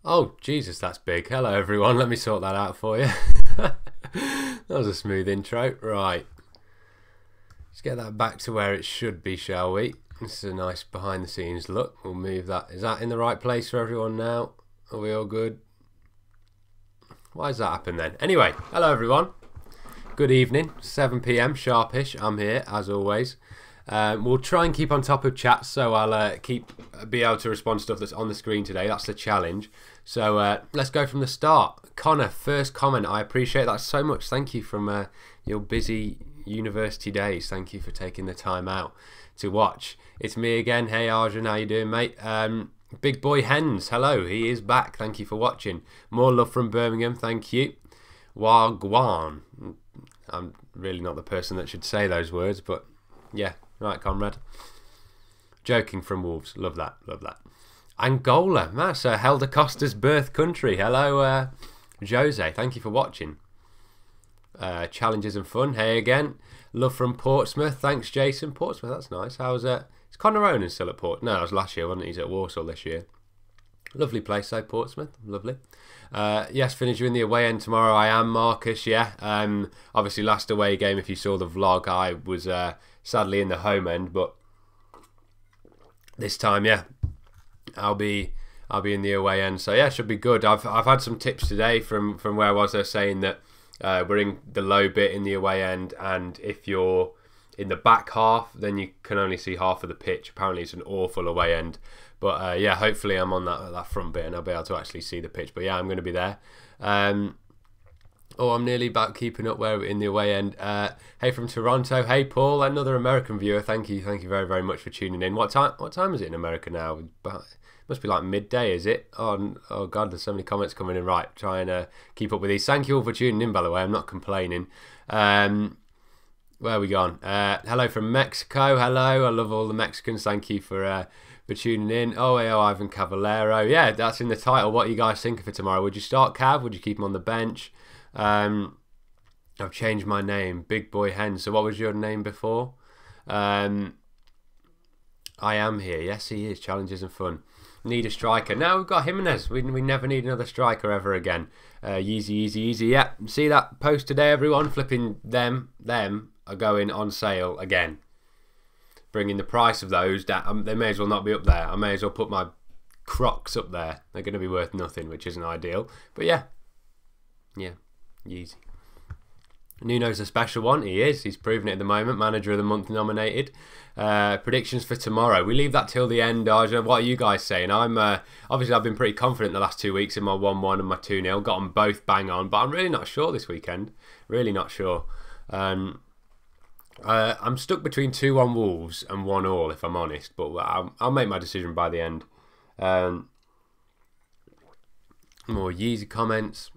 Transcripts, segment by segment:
Oh, Jesus, that's big. Hello, everyone. Let me sort that out for you. That was a smooth intro. Right. Let's get that back to where it should be, shall we? This is a nice behind-the-scenes look. We'll move that. Is that in the right place for everyone now? Are we all good? Why does that happen then? Anyway, hello, everyone. Good evening. 7 p.m. sharpish. I'm here, as always. We'll try and keep on top of chat, so I'll be able to respond to stuff that's on the screen today. That's the challenge. So let's go from the start. Connor, first comment. I appreciate that so much. Thank you from your busy university days. Thank you for taking the time out to watch. It's me again. Hey Arjun, how you doing, mate? Big boy Hens, hello. He is back. Thank you for watching. More love from Birmingham. Thank you. Wagwan. I'm really not the person that should say those words, but yeah. Right, comrade. Joking from Wolves. Love that. Love that. Angola. That's Helder Costa's birth country. Hello, Jose. Thank you for watching. Challenges and fun. Hey again. Love from Portsmouth. Thanks, Jason. Portsmouth, that's nice. How's it? Is Conor Ronan still at Port? No, it was last year, wasn't he? He's at Warsaw this year. Lovely place, though, Portsmouth. Lovely. Yes, Finerrz in the away end tomorrow. I am, Marcus, yeah. Obviously, last away game, if you saw the vlog, I was sadly in the home end, but this time, yeah, I'll be in the away end. So, yeah, should be good. I've had some tips today from where I was there saying that we're in the low bit in the away end, and if you're in the back half, then you can only see half of the pitch. Apparently, it's an awful away end. But yeah, hopefully I'm on that front bit and I'll be able to actually see the pitch. But yeah, I'm going to be there. I'm nearly about keeping up where we're in the away end. Hey from Toronto. Hey Paul, another American viewer. Thank you very very much for tuning in. What time is it in America now? It must be like midday, is it? Oh God, there's so many comments coming in. Right, try and keep up with these. Thank you all for tuning in, by the way. I'm not complaining. Where are we gone? Hello from Mexico. Hello, I love all the Mexicans. Thank you for tuning in. Oh, Ivan Cavallero. Yeah, that's in the title. What are you guys thinking for tomorrow? Would you start Cav? Would you keep him on the bench? I've changed my name. Big Boy Hen. So what was your name before? I am here. Yes, he is. Challenges and fun. Need a striker. Now we've got Jimenez. We never need another striker ever again. Easy. Yeah, see that post today, everyone? Flipping them are going on sale again. Bringing the price of those down. They may as well not be up there. I may as well put my Crocs up there. They're going to be worth nothing, which isn't ideal. But yeah, easy. Nuno's a special one. He is. He's proven it at the moment. Manager of the month nominated. Predictions for tomorrow. We leave that till the end, Arja. What are you guys saying? I'm obviously I've been pretty confident the last 2 weeks in my 1-1 and my 2-0. Got them both bang on, but I'm really not sure this weekend. Really not sure. I'm stuck between 2-1 Wolves and 1-1 if I'm honest, but I'll make my decision by the end. More Yeezy comments.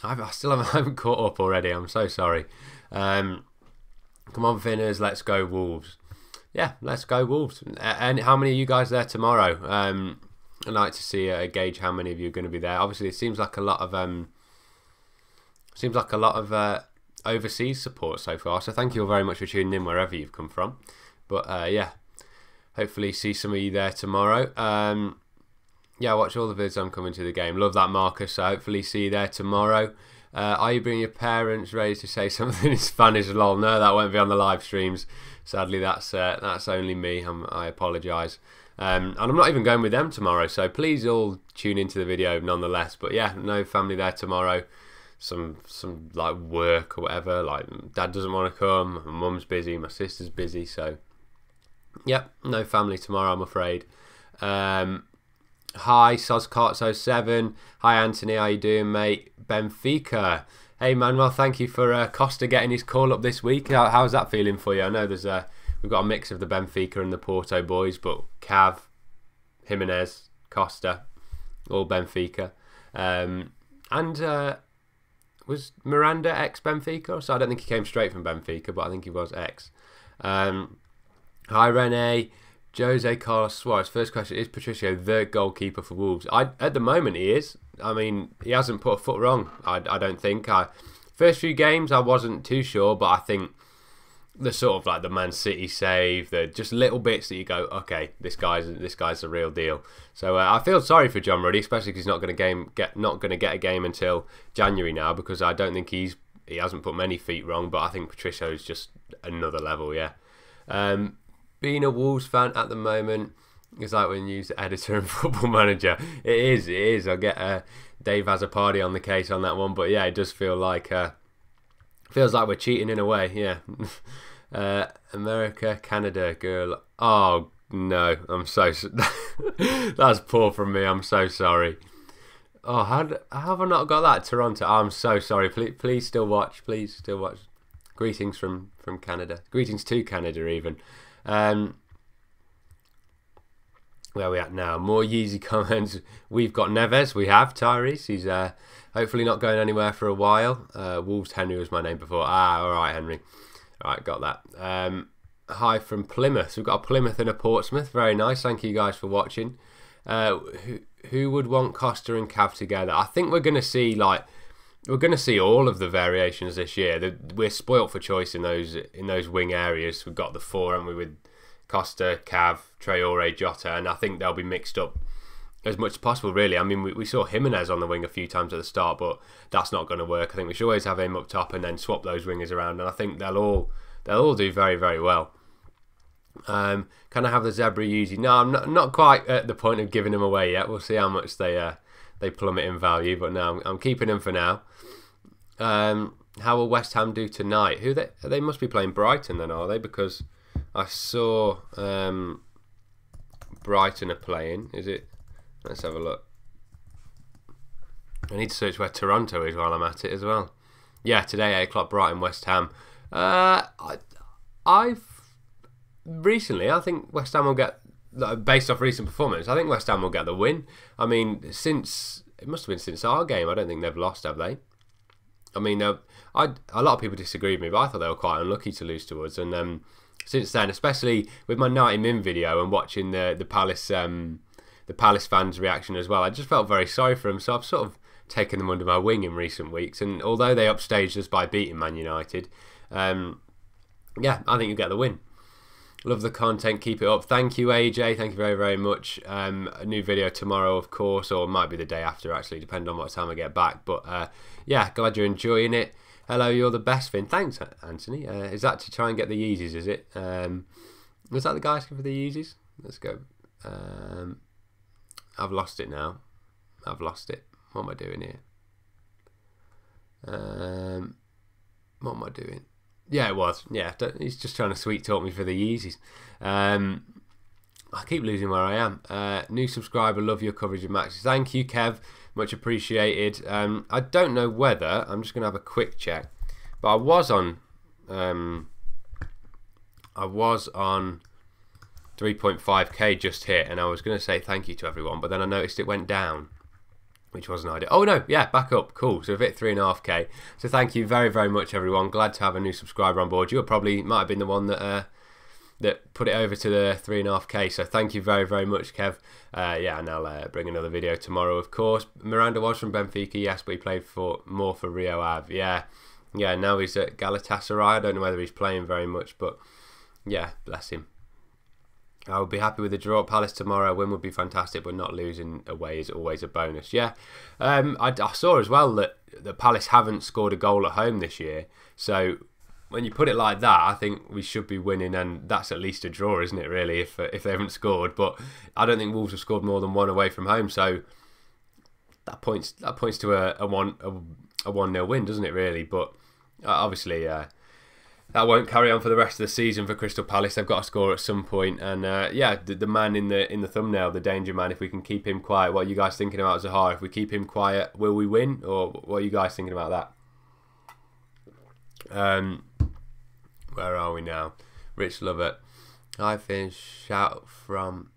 I haven't caught up already. I'm so sorry. Come on, Finerrz, let's go Wolves. Yeah, let's go Wolves. And how many of you guys there tomorrow? I'd like to see gauge how many of you are going to be there. Obviously, it seems like a lot of overseas support so far, so thank you all very much for tuning in wherever you've come from. But yeah, hopefully see some of you there tomorrow. Yeah, watch all the vids. I'm coming to the game. Love that, Marcus. So hopefully see you there tomorrow. Are you bringing your parents ready to say something in Spanish? Lol. No, that won't be on the live streams. Sadly, that's only me. I apologise. And I'm not even going with them tomorrow, so please all tune into the video nonetheless. But yeah, no family there tomorrow. Some like work or whatever. Like dad doesn't want to come. My mum's busy. My sister's busy. So yep, no family tomorrow, I'm afraid. Hi, Soscarts07. Hi, Anthony. How you doing, mate? Benfica. Hey, Manuel. Thank you for Costa getting his call up this week. How's that feeling for you? I know we've got a mix of the Benfica and the Porto boys, but Cav, Jimenez, Costa, all Benfica. And was Miranda ex-Benfica? So I don't think he came straight from Benfica, but I think he was ex. Hi, Rene. Jose Carlos Suarez. First question, is Patricio the goalkeeper for Wolves? At the moment he is. I mean, he hasn't put a foot wrong, I don't think. First few games I wasn't too sure, but I think the sort of like the Man City save, the just little bits that you go, okay, this guy's the real deal. So I feel sorry for John Ruddy, especially because he's not going to get a game until January now, because I don't think he hasn't put many feet wrong, but I think Patricio is just another level. Yeah, being a Wolves fan at the moment is like when you use editor and Football Manager. It is. I get Dave has a party on the case on that one, but yeah, it does feel like feels like we're cheating in a way. Yeah. America, Canada, girl. Oh no, I'm so that's poor from me. I'm so sorry. Oh, how have I not got that? Toronto. I'm so sorry. Please still watch. Please still watch. Greetings from Canada. Greetings to Canada even. Where are we at now? More Yeezy comments. We've got Neves. We have Tyrese. He's hopefully not going anywhere for a while. Wolves Henry was my name before. All right, Henry. All right, got that. Hi from Plymouth. So we've got a Plymouth and a Portsmouth. Very nice. Thank you guys for watching. Who would want Costa and Cav together? I think we're going to see all of the variations this year. We're spoilt for choice in those wing areas. We've got the four, haven't we, with Costa, Cav, Traore, Jota, and I think they'll be mixed up as much as possible, really. I mean, we saw Jimenez on the wing a few times at the start, but that's not going to work. I think we should always have him up top and then swap those wingers around, and I think they'll all do very, very well. Can I have the Zebra Yeezy? No, I'm not quite at the point of giving them away yet. We'll see how much they plummet in value, but no, I'm keeping them for now. How will West Ham do tonight? They must be playing Brighton then, are they? Because I saw Brighton are playing. Is it? Let's have a look. I need to search where Toronto is while I'm at it as well. Yeah, today 8 o'clock, Brighton, West Ham. I've recently, I think West Ham will get, based off recent performance, I think West Ham will get the win. I mean, it must have been since our game. I don't think they've lost, have they? I mean, a lot of people disagree with me, but I thought they were quite unlucky to lose to us. And since then, especially with my 90min video and watching the Palace fans' reaction as well, I just felt very sorry for them. So I've sort of taken them under my wing in recent weeks. And although they upstaged us by beating Man United, yeah, I think you'll get the win. Love the content, keep it up. Thank you, AJ. Thank you very, very much. A new video tomorrow, of course, or it might be the day after, actually, depending on what time I get back. But yeah, glad you're enjoying it. Hello, you're the best, Finn. Thanks, Anthony. Is that to try and get the Yeezys, is it? Was that the guy asking for the Yeezys? Let's go. I've lost it now. I've lost it. What am I doing here? What am I doing? Yeah, it was. Yeah, he's just trying to sweet talk me for the Yeezys. I keep losing where I am. New subscriber, love your coverage of matches. Thank you, Kev. Much appreciated. I don't know whether, I'm just going to have a quick check, but I was on 3.5k just hit, and I was going to say thank you to everyone, but then I noticed it went down, which wasn't ideal. Oh no, yeah, back up. Cool. So I've hit 3.5k. So thank you very, very much, everyone. Glad to have a new subscriber on board. You might have been the one that put it over to the 3.5k. So thank you very, very much, Kev. Yeah, and I'll bring another video tomorrow, of course. Miranda was from Benfica, yes, but he played more for Rio Ave. Yeah, now he's at Galatasaray. I don't know whether he's playing very much, but yeah, bless him. I would be happy with a draw at Palace tomorrow. A win would be fantastic, but not losing away is always a bonus. Yeah, I saw as well that the Palace haven't scored a goal at home this year. So when you put it like that, I think we should be winning, and that's at least a draw, isn't it? Really, if they haven't scored. But I don't think Wolves have scored more than one away from home. So that points to a 1-0 win, doesn't it? Really, but obviously. That won't carry on for the rest of the season for Crystal Palace. They've got to score at some point. And yeah, the man in the thumbnail, the danger man, if we can keep him quiet. What are you guys thinking about Zaha? If we keep him quiet, will we win? Or what are you guys thinking about that? Where are we now? Rich Lovett. Hi, Finn. Shout from...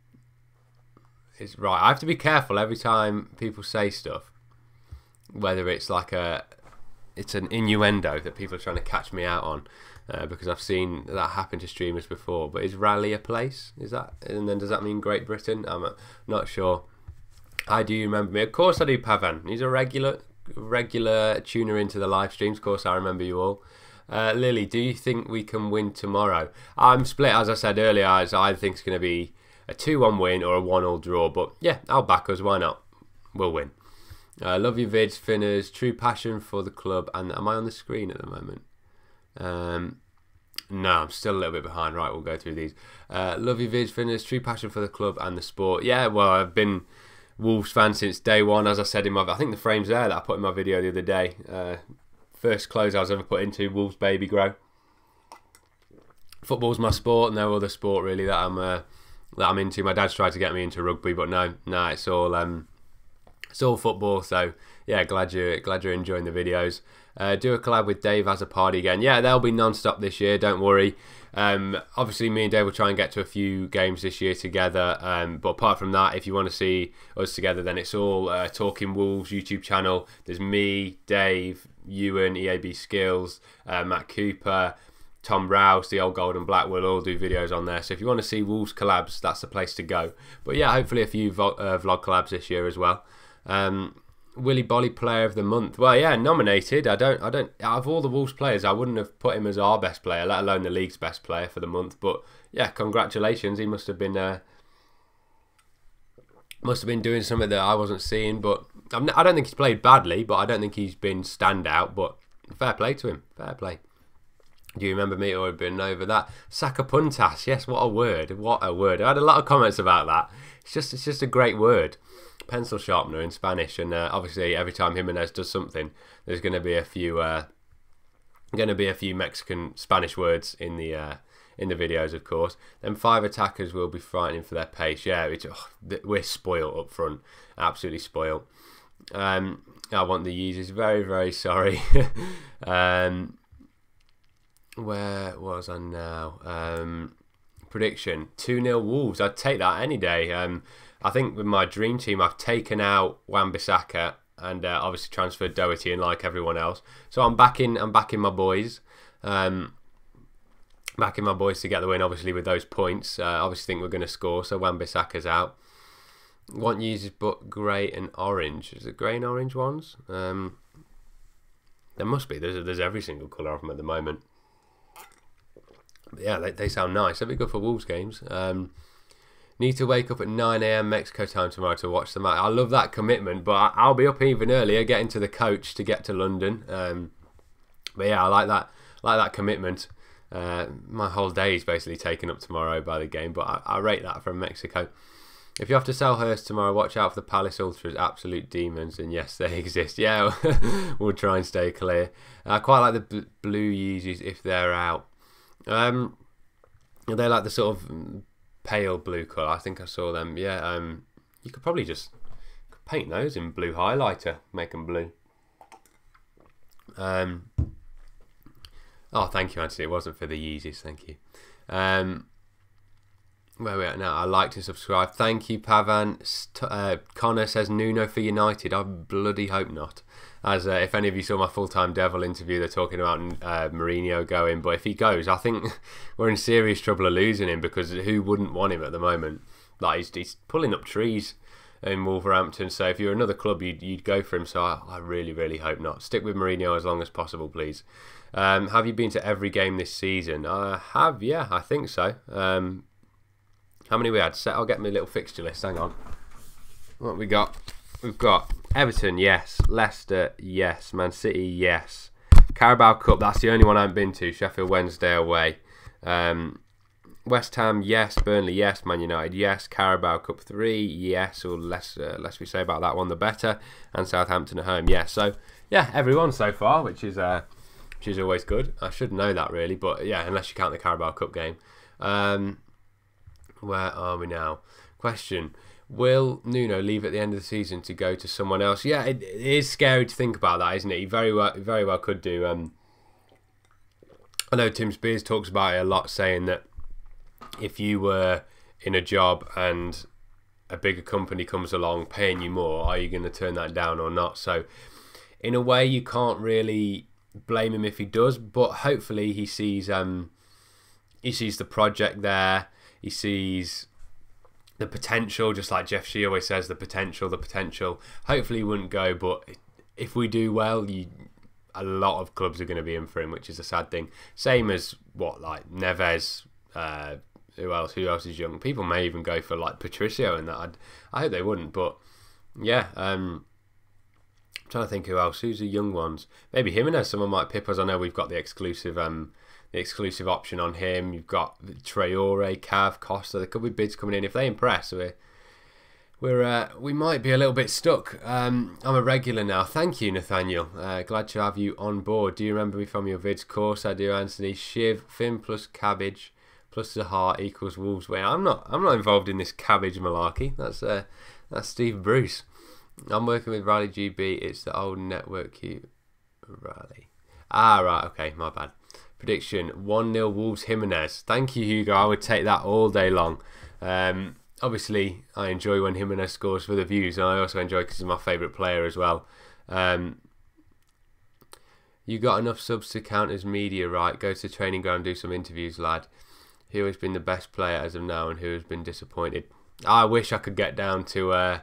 It's right. I have to be careful every time people say stuff. Whether it's like it's an innuendo that people are trying to catch me out on. Because I've seen that happen to streamers before. But is Raleigh a place? Is that? And then does that mean Great Britain? I'm not sure. Hi, do you remember me? Of course I do, Pavan. He's a regular tuner into the live streams. Of course I remember you all. Lily, do you think we can win tomorrow? I'm split, as I said earlier, as I think it's going to be a 2-1 win or a 1-1 draw. But yeah, I'll back us. Why not? We'll win. Love your vids, Finerrz. True passion for the club. And am I on the screen at the moment? No, I'm still a little bit behind. Right, we'll go through these. Love your vids, Finerrz. True passion for the club and the sport. Yeah, well, I've been Wolves fan since day one, as I said in my... I think the frame's there that I put in my video the other day. First clothes I was ever put into, Wolves baby grow. Football's my sport. No other sport really that I'm into. My dad's tried to get me into rugby, but no, it's all football. So yeah, glad you're enjoying the videos. Do a collab with Dave as a party again. Yeah, they'll be non-stop this year, don't worry. Obviously me and Dave will try and get to a few games this year together, but apart from that, if you want to see us together, then it's all Talking Wolves YouTube channel. There's me, Dave, Ewan, EAB Skills, Matt Cooper, Tom Rouse, the old Gold and Black. We'll all do videos on there, so if you want to see Wolves collabs, that's the place to go. But yeah, hopefully a few vlog collabs this year as well. Willy Bolly Player of the Month. Well, yeah, nominated. I don't. Out of all the Wolves players, I wouldn't have put him as our best player, let alone the league's best player for the month. But yeah, congratulations. He must have been doing something that I wasn't seeing. But I don't think he's played badly, but I don't think he's been standout. But fair play to him. Fair play. Do you remember me or have been over that? Sacapuntas. Yes, what a word. What a word. I had a lot of comments about that. It's just a great word. Pencil sharpener in Spanish, and obviously every time Jimenez does something, there's going to be a few Mexican Spanish words in the videos, of course. Then 5 attackers will be frightening for their pace. Yeah, we're spoiled up front, absolutely spoiled. I want the Yeezys. Very, very sorry. Where was I now? Prediction 2-0 Wolves. I'd take that any day. I think with my dream team, I've taken out Wan-Bissaka and obviously transferred Doherty in like everyone else. So I'm backing my boys. Backing my boys to get the win, obviously, with those points. Obviously think we're going to score, so Wan-Bissaka's out. Want users but grey and orange. Is it grey and orange ones? There must be. There's every single colour of them at the moment. But yeah, they sound nice. That'd be good for Wolves games. Need to wake up at 9 AM Mexico time tomorrow to watch the match. I love that commitment, but I'll be up even earlier, getting to the coach to get to London. But yeah, I like that commitment. My whole day is basically taken up tomorrow by the game, but I rate that from Mexico. If you have to sell Hurst tomorrow, watch out for the Palace Ultras, absolute demons, and yes, they exist. Yeah, we'll try and stay clear. I quite like the blue Yeezys if they're out. They like the sort of pale blue colour. I think I saw them. Yeah, you could probably just paint those in blue highlighter, make them blue. Oh, thank you, Anthony. It wasn't for the Yeezys. Thank you. Where are we at now? I liked and subscribed. Thank you, Pavan. Connor says Nuno for United. I bloody hope not. As if any of you saw my full-time Devil interview, they're talking about Mourinho going. But if he goes, I think we're in serious trouble of losing him, because who wouldn't want him at the moment? Like he's pulling up trees in Wolverhampton. So if you're another club, you'd go for him. So I really, really hope not. Stick with Mourinho as long as possible, please. Have you been to every game this season? I have, yeah, I think so. How many we had? I'll get my little fixture list. Hang on. What we got? We've got Everton, yes. Leicester, yes. Man City, yes. Carabao Cup, that's the only one I haven't been to. Sheffield Wednesday away. West Ham, yes. Burnley, yes. Man United, yes. Carabao Cup 3, yes. Or less we say about that one, the better. And Southampton at home, yes. So, yeah, everyone so far, which is always good. I should know that, really. But, yeah, unless you count the Carabao Cup game. Where are we now? Question. Will Nuno leave at the end of the season to go to someone else? Yeah, it is scary to think about that, isn't it? He very well could do. I know Tim Spears talks about it a lot, saying that if you were in a job and a bigger company comes along paying you more, are you going to turn that down or not? So in a way, you can't really blame him if he does, but hopefully he sees the project there. He sees the potential, just like Jeff Shee always says, the potential. Hopefully he wouldn't go, but if we do well, a lot of clubs are going to be in for him, which is a sad thing. Same as like Neves. Who else is young? People may even go for like Patricio and that. I hope they wouldn't, but yeah. I'm trying to think who's the young ones. Maybe Jimenez. Someone might pip us. I know we've got the exclusive option on him. You've got Traore, Cav, Costa. There could be bids coming in if they impress. We might be a little bit stuck. I'm a regular now. Thank you, Nathaniel. Glad to have you on board. Do you remember me from your vids? Of course I do, Anthony. Shiv, Finn plus Cabbage plus Zaha equals Wolves. Wait, I'm not involved in this Cabbage malarkey. That's Steve Bruce. I'm working with Riley GB. It's the old network queue. Riley. Right. Okay, my bad. Prediction 1-0 Wolves Jimenez. Thank you, Hugo. I would take that all day long. Obviously, I enjoy when Jimenez scores for the views, and I also enjoy because he's my favourite player as well. You got enough subs to count as media, right? Go to the training ground and do some interviews, lad. Who has been the best player as of now and who has been disappointed? I wish I could get down to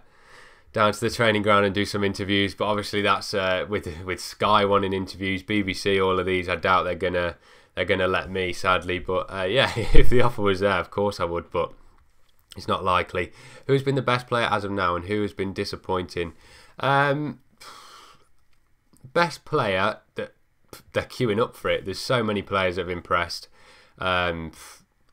the training ground and do some interviews, but obviously that's with Sky wanting interviews, BBC, all of these. I doubt they're gonna let me, sadly. But yeah, if the offer was there, of course I would, but it's not likely. Who's been the best player as of now and who has been disappointing? Best player, that they're queuing up for it. There's so many players that have impressed.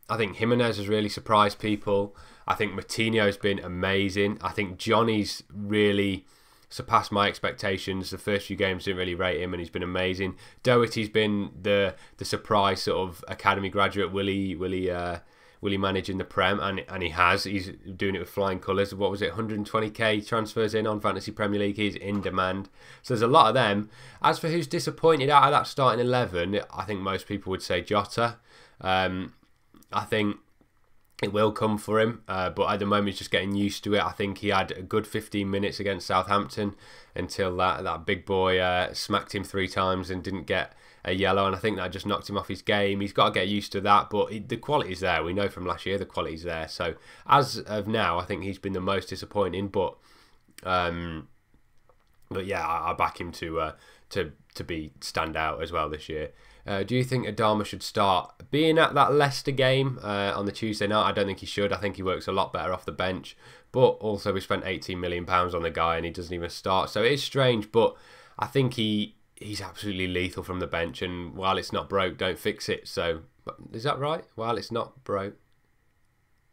I think Jimenez has really surprised people. I think Moutinho's been amazing. I think Johnny's really surpassed my expectations. The first few games didn't really rate him, and he's been amazing. Doherty's been the surprise sort of academy graduate. Will he manage in the Prem? And he has. He's doing it with flying colours. What was it? 120k transfers in on Fantasy Premier League. He's in demand. So there's a lot of them. As for who's disappointed out of that starting 11, I think most people would say Jota. I think it will come for him, but at the moment he's just getting used to it. I think he had a good 15 minutes against Southampton until that big boy smacked him 3 times and didn't get a yellow, and I think that just knocked him off his game. He's got to get used to that, but the quality's there. We know from last year the quality's there. So as of now, I think he's been the most disappointing, but yeah, I back him to stand out as well this year. Do you think Adama should start? Being at that Leicester game on the Tuesday night, I don't think he should. I think he works a lot better off the bench. But also we spent £18 million on the guy and he doesn't even start. So it is strange, but I think he's absolutely lethal from the bench. And while it's not broke, don't fix it. So is that right? While it's not broke.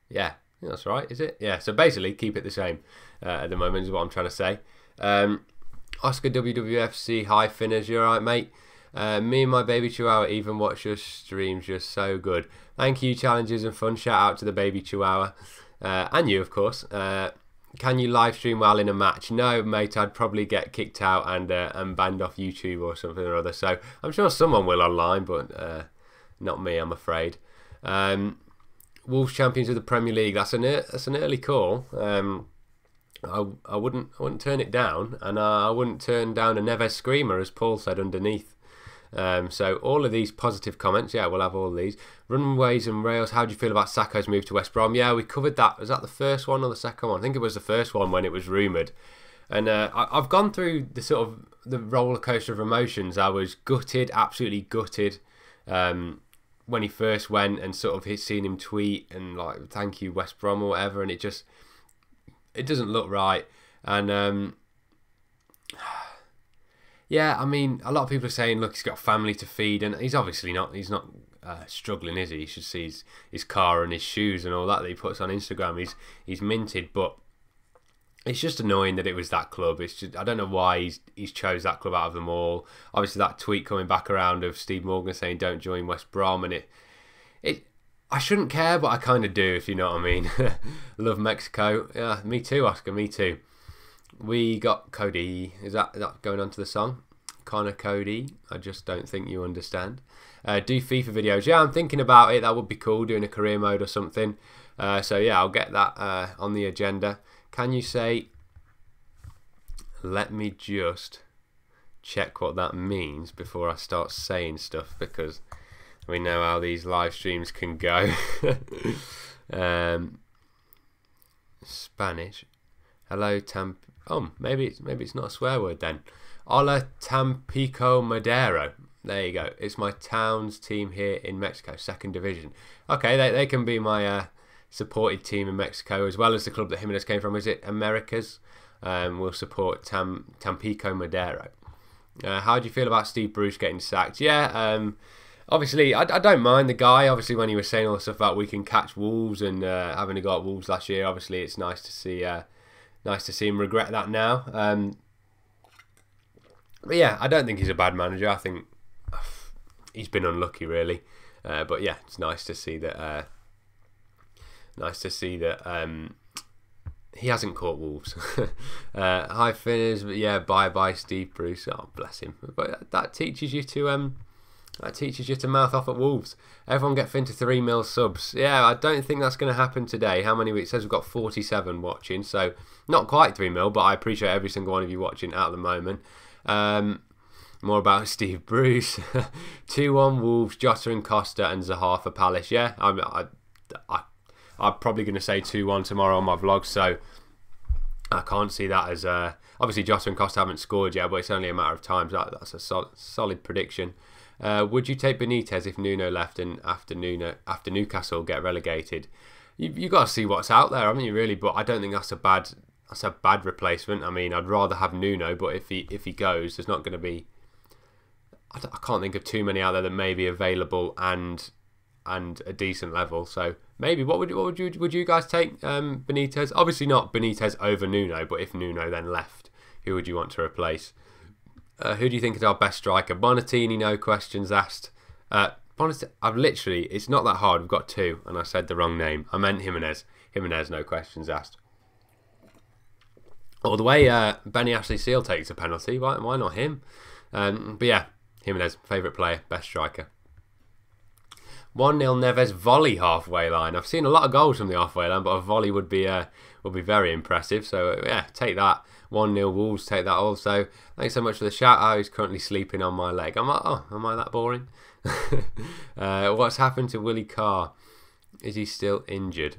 Yeah, I think that's right, is it? Yeah, so basically keep it the same at the moment is what I'm trying to say. Oscar WWFC, hi Finerrz, you alright mate? Me and my baby chihuahua even watch your streams, you're so good. Thank you, challenges and fun. Shout out to the baby chihuahua and you, of course. Can you live stream while in a match? No, mate, I'd probably get kicked out and banned off YouTube or something or other. So I'm sure someone will online, but not me, I'm afraid. Wolves champions of the Premier League. That's an early call. I wouldn't turn it down, and I wouldn't turn down a Neves screamer, as Paul said underneath. So all of these positive comments, yeah, we'll have all these. Runways and rails, how do you feel about Sakho's move to West Brom? Yeah, we covered that. Was that the first one or the second one? I think it was the first one when it was rumoured. And I've gone through the sort of the roller coaster of emotions. I was gutted, absolutely gutted, when he first went and sort of seen him tweet and like, thank you West Brom or whatever, and it doesn't look right. And yeah, I mean, a lot of people are saying, look, he's got a family to feed, and he's obviously not. He's not struggling, is he? You should see his car and his shoes and all that he puts on Instagram. He's minted, but it's just annoying that it was that club. It's just, I don't know why he's chose that club out of them all. Obviously, that tweet coming back around of Steve Morgan saying don't join West Brom, and it I shouldn't care, but I kind of do, if you know what I mean. Love Mexico. Yeah, me too, Oscar. Me too. We got Cody. Is that going on to the song? Connor Cody. I just don't think you understand. Do FIFA videos. Yeah, I'm thinking about it. That would be cool, doing a career mode or something. So yeah, I'll get that on the agenda. Can you say, let me just check what that means before I start saying stuff, because we know how these live streams can go. Spanish. Hello, Tamp. Oh, maybe it's not a swear word then. Hola Tampico Madero. There you go. It's my town's team here in Mexico, second division. Okay, they can be my supported team in Mexico, as well as the club that Jimenez came from. Is it Americas? We'll support Tampico Madero. How do you feel about Steve Bruce getting sacked? Yeah, obviously, I don't mind the guy. Obviously, when he was saying all the stuff about we can catch Wolves and having to go at Wolves last year, obviously it's nice to see him regret that now. But yeah, I don't think he's a bad manager. I think he's been unlucky, really. But yeah, it's nice to see that. He hasn't caught Wolves. Hi Finerrz, but yeah, bye Steve Bruce. Oh, bless him. But that teaches you to mouth off at Wolves. Everyone get Fin to 3 mil subs. Yeah, I don't think that's going to happen today. How many? It says we've got 47 watching, so not quite 3 mil, but I appreciate every single one of you watching at the moment. More about Steve Bruce. 2-1 Wolves, Jota and Costa and Zaha for Palace. Yeah, I'm probably going to say 2-1 tomorrow on my vlog, so I can't see that as... obviously, Jota and Costa haven't scored yet, but it's only a matter of time. So that's a solid prediction. Would you take Benitez if Nuno left and after Newcastle get relegated? You got to see what's out there, haven't you, really? But I don't think that's a bad replacement. I mean, I'd rather have Nuno, but if he goes, there's not going to be... I can't think of too many out there that may be available and a decent level. So maybe would you guys take Benitez? Obviously not Benitez over Nuno, but if Nuno then left, who would you want to replace? Who do you think is our best striker? Bonatini, no questions asked. It's not that hard. We've got 2, and I said the wrong name. I meant Jimenez. Jimenez, no questions asked. Or the way Benny Ashley Seal takes a penalty, why not him? But yeah, Jimenez, favourite player, best striker. 1-0 Neves volley halfway line. I've seen a lot of goals from the halfway line, but a volley would be very impressive. So yeah, take that. 1-0 Wolves, take that also. Thanks so much for the shout out. He's currently sleeping on my leg. I'm like, oh, am I that boring? What's happened to Willie Carr? Is he still injured?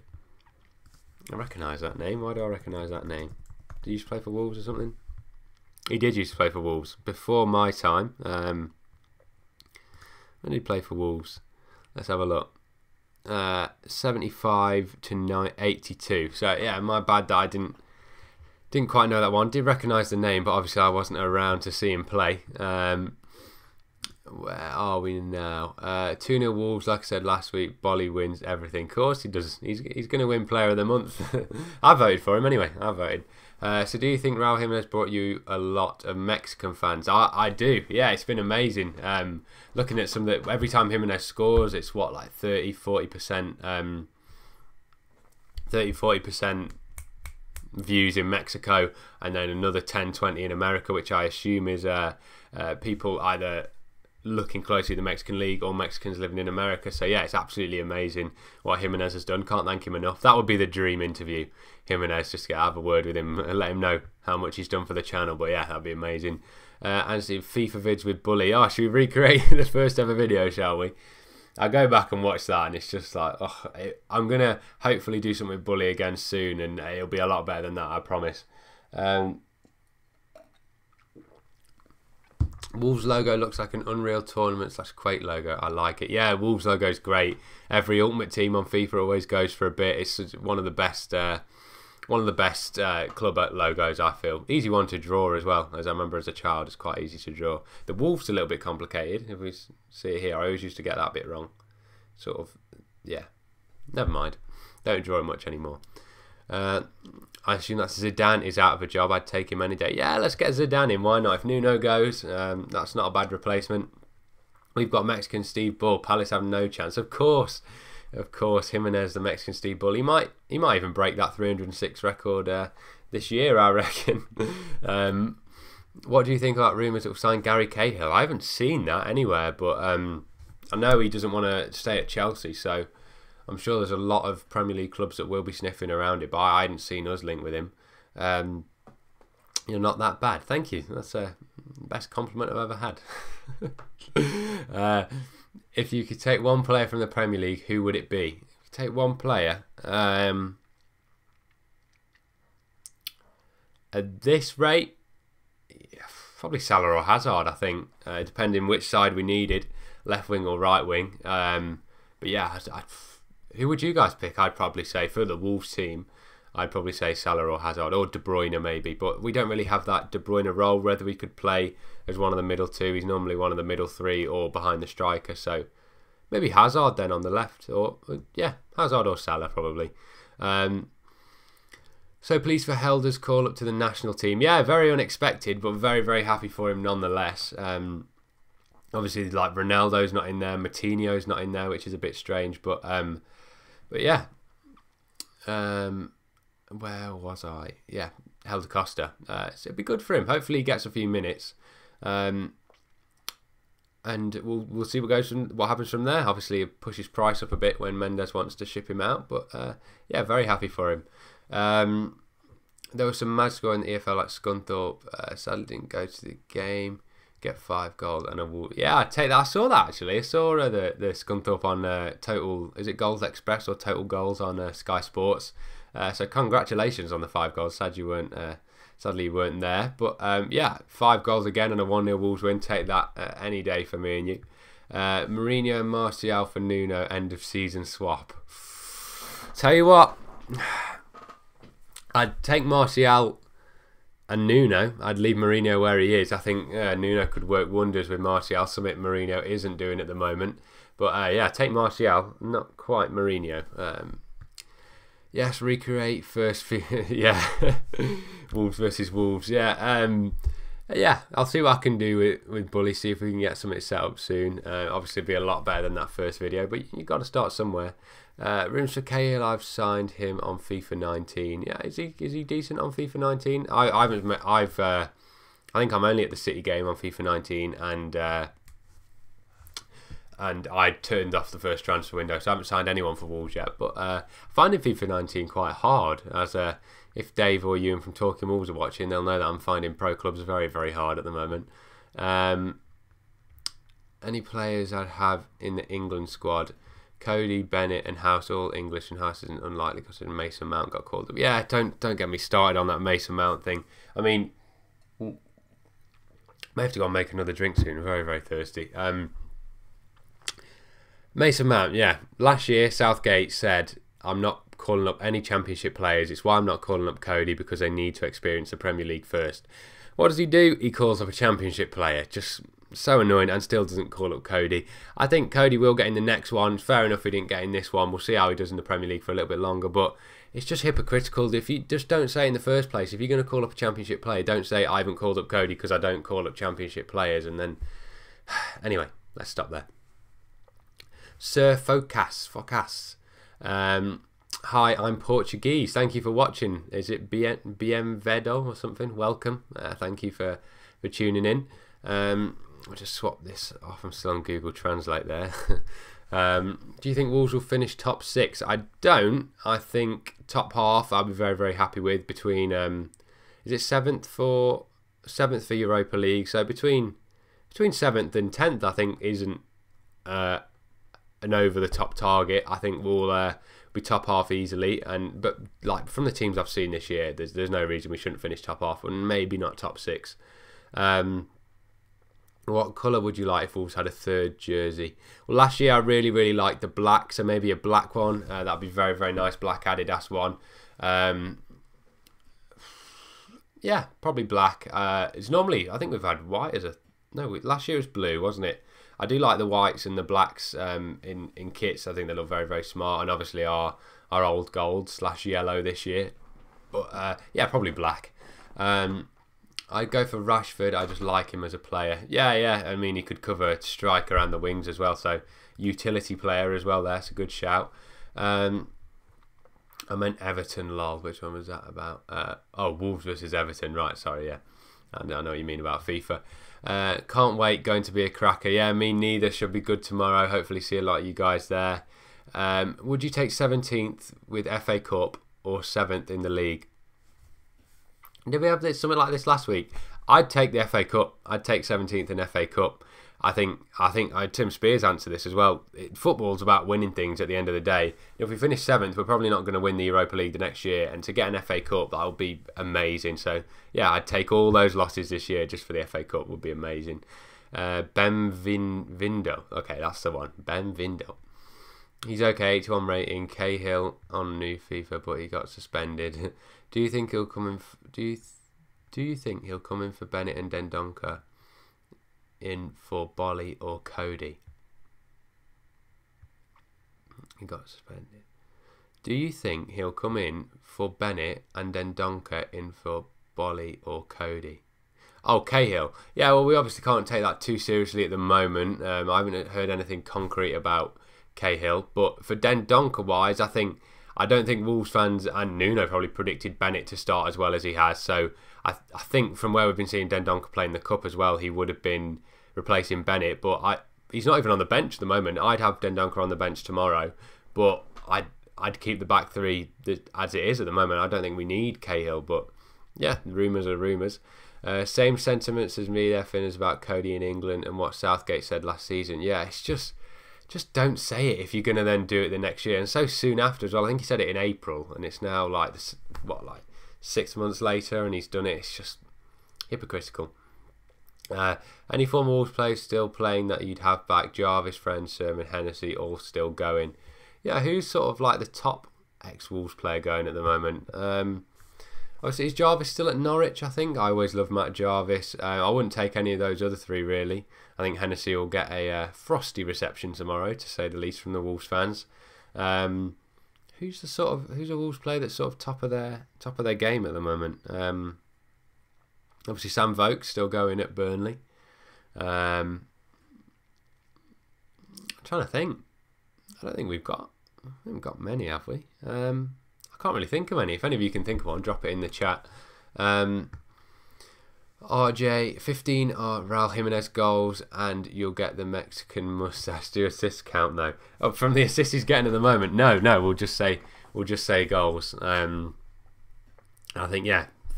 I recognise that name. Why do I recognise that name? Did he used to play for Wolves or something? He did used to play for Wolves before my time. When did he play for Wolves? Let's have a look. 75 to 82. So yeah, my bad that I didn't quite know that one. Did recognise the name, but obviously I wasn't around to see him play. Where are we now? 2-0 Wolves, like I said last week. Bolly wins everything. Of course he does. He's going to win Player of the Month. I voted for him anyway. I voted. So do you think Raul Jimenez brought you a lot of Mexican fans? I do. Yeah, it's been amazing. Looking at some of the... Every time Jimenez scores, it's what, like 30, 40%... 30, 40% views in Mexico, and then another 10, 20 in America, which I assume is people either looking closely at the Mexican League or Mexicans living in America. So yeah, it's absolutely amazing what Jimenez has done. Can't thank him enough. That would be the dream interview, Jimenez, just to have a word with him and let him know how much he's done for the channel. But yeah, that'd be amazing. And see FIFA vids with Bully. Oh, should we recreate the first ever video, shall we? I go back and watch that, and it's just like, oh, I'm gonna hopefully do something with Bully again soon, and it'll be a lot better than that, I promise. Wolves logo looks like an Unreal Tournament / Quake logo. I like it. Yeah, Wolves logo is great. Every Ultimate Team on FIFA always goes for a bit. It's one of the best club logos, I feel. Easy one to draw as well. As I remember as a child, it's quite easy to draw. The Wolves a little bit complicated. If we see it here, I always used to get that bit wrong. Sort of, yeah. Never mind. Don't draw it much anymore. I assume that Zidane is out of a job. I'd take him any day. Yeah, let's get Zidane in. Why not? If Nuno goes, that's not a bad replacement. We've got Mexican Steve Bull. Palace have no chance. Of course, Jimenez, the Mexican Steve Bull. He might even break that 306 record this year, I reckon. What do you think about rumours that will sign Gary Cahill? I haven't seen that anywhere, but I know he doesn't want to stay at Chelsea, so I'm sure there's a lot of Premier League clubs that will be sniffing around it, but I hadn't seen us link with him. You're not that bad. Thank you. That's the best compliment I've ever had. If you could take one player from the Premier League, who would it be? If you take one player, at this rate, probably Salah or Hazard, I think, depending which side we needed, left wing or right wing. But yeah, who would you guys pick? I'd probably say for the Wolves team, I'd probably say Salah or Hazard or De Bruyne maybe. But we don't really have that De Bruyne role, whether we could play as one of the middle two. He's normally one of the middle three or behind the striker. So maybe Hazard then on the left. Or yeah, Hazard or Salah probably. So pleased for Helder's call up to the national team. Yeah, very unexpected, but very, very happy for him nonetheless. Obviously, like Ronaldo's not in there, Martinho's not in there, which is a bit strange. But yeah. Where was I? Yeah, Helder Costa. So it'd be good for him. Hopefully, he gets a few minutes. And we'll see what happens from there. Obviously, it pushes price up a bit when Mendes wants to ship him out. But yeah, very happy for him. There was some mad score in the EFL like Scunthorpe. Sadly didn't go to the game. Get 5 goals and I'd take that. I saw that actually. I saw the Scunthorpe on Total. Is it Goals Express or Total Goals on Sky Sports? So congratulations on the 5 goals. Sadly you weren't there. But yeah, 5 goals again and a 1-0 Wolves win. Take that any day for me and you. Mourinho and Martial for Nuno. End of season swap. Tell you what. I'd take Martial and Nuno. I'd leave Mourinho where he is. I think Nuno could work wonders with Martial, something Mourinho isn't doing at the moment. But yeah, take Martial, not quite Mourinho. Yes, recreate first. Yeah, Wolves versus Wolves. Yeah, yeah. I'll see what I can do with Bully. See if we can get something set up soon. Obviously, it'll be a lot better than that first video, but you got to start somewhere. Rooms for Cahill, I've signed him on FIFA 19. Yeah, is he decent on FIFA 19? I think I'm only at the City game on FIFA 19, and I turned off the first transfer window, so I haven't signed anyone for Wolves yet. But finding FIFA 19 quite hard. As if Dave or Ewan from Talking Wolves are watching, they'll know that I'm finding pro clubs very, very hard at the moment. Any players I'd have in the England squad? Cody, Bennett and House, all English, and House isn't unlikely because Mason Mount got called up. Yeah, don't get me started on that Mason Mount thing. I mean, may have to go and make another drink soon. I'm very, very thirsty. Mason Mount, yeah. Last year, Southgate said, I'm not calling up any Championship players. It's why I'm not calling up Cody, because they need to experience the Premier League first. What does he do? He calls up a Championship player. Just so annoying, and still doesn't call up Cody. I think Cody will get in the next one. Fair enough, he didn't get in this one. We'll see how he does in the Premier League for a little bit longer, but it's just hypocritical. If you just don't say in the first place, if you're going to call up a Championship player, don't say I haven't called up Cody because I don't call up Championship players. And then anyway, let's stop there. Sir Focas. Hi, I'm Portuguese. Thank you for watching. Is it Bienvenido or something? Welcome. Thank you for tuning in. I'll just swap this off. I'm still on Google Translate there. Do you think Wolves will finish top 6? I don't. I think top half I'll be very, very happy with. Between is it 7th for Europa League? So between 7th and 10th, I think isn't an over the top target. I think we'll be top half easily. But like from the teams I've seen this year, there's no reason we shouldn't finish top half, and maybe not top 6. What colour would you like if Wolves had a 3rd jersey? Well, last year I really, really liked the black, so maybe a black one. That'd be very, very nice. Black Adidas one. Yeah, probably black. It's normally, I think we've had white as a... No, last year was blue, wasn't it? I do like the whites and the blacks in kits. I think they look very, very smart. And obviously our old gold / yellow this year. But yeah, probably black. I'd go for Rashford. I just like him as a player. Yeah. I mean, he could cover striker and the wings as well. So utility player as well. That's a good shout. I meant Everton. Lol. Which one was that about? Oh, Wolves versus Everton. Right. Sorry. Yeah. I know what you mean about FIFA. Can't wait. Going to be a cracker. Yeah. Me neither. Should be good tomorrow. Hopefully see a lot of you guys there. Would you take 17th with FA Cup or 7th in the league? Did we have something like this last week? I'd take the FA Cup. I'd take 17th in FA Cup. I think I had Tim Spears answer this as well. Football's about winning things at the end of the day. If we finish 7th, we're probably not going to win the Europa League the next year, and to get an FA Cup, that would be amazing. So yeah, I'd take all those losses this year just for the FA Cup. Would be amazing. Benvindo, okay, that's the one. Benvindo. He's okay, 81 rating. Cahill on new FIFA, but he got suspended. Do you think he'll come in? Do you think he'll come in for Bennett and Dendoncker? In for Bolly or Cody? He got suspended. Do you think he'll come in for Bennett and Dendoncker in for Bolly or Cody? Oh, Cahill. Yeah, well, we obviously can't take that too seriously at the moment. I haven't heard anything concrete about Cahill, but for Dendoncker wise, I don't think Wolves fans and Nuno probably predicted Bennett to start as well as he has. So I think from where we've been seeing Dendoncker playing the Cup as well, he would have been replacing Bennett. But he's not even on the bench at the moment. I'd have Dendoncker on the bench tomorrow, but I'd keep the back three as it is at the moment. I don't think we need Cahill, but yeah, rumours are rumours. Same sentiments as me there, Finerrz, about Cody in England and what Southgate said last season. Yeah, it's just don't say it if you're going to then do it the next year. And so soon after as well. I think he said it in April, and it's now like 6 months later, and he's done it. It's just hypocritical. Any former Wolves players still playing that you'd have back? Jarvis, Friend, Sermon, Hennessy, all still going. Yeah, who's sort of like the top ex-Wolves player going at the moment? Obviously, is Jarvis still at Norwich, I think? I always love Matt Jarvis. I wouldn't take any of those other three, really. I think Hennessy will get a frosty reception tomorrow, to say the least, from the Wolves fans. Who's a Wolves player that's sort of top of their game at the moment? Obviously, Sam Vokes still going at Burnley. I'm trying to think. I don't think we haven't got many, have we? I can't really think of any. If any of you can think of one, drop it in the chat. RJ, 15 are Raul Jimenez goals, and you'll get the Mexican mustache. Do assists count though? Oh, from the assists he's getting at the moment, no. We'll just say goals. I think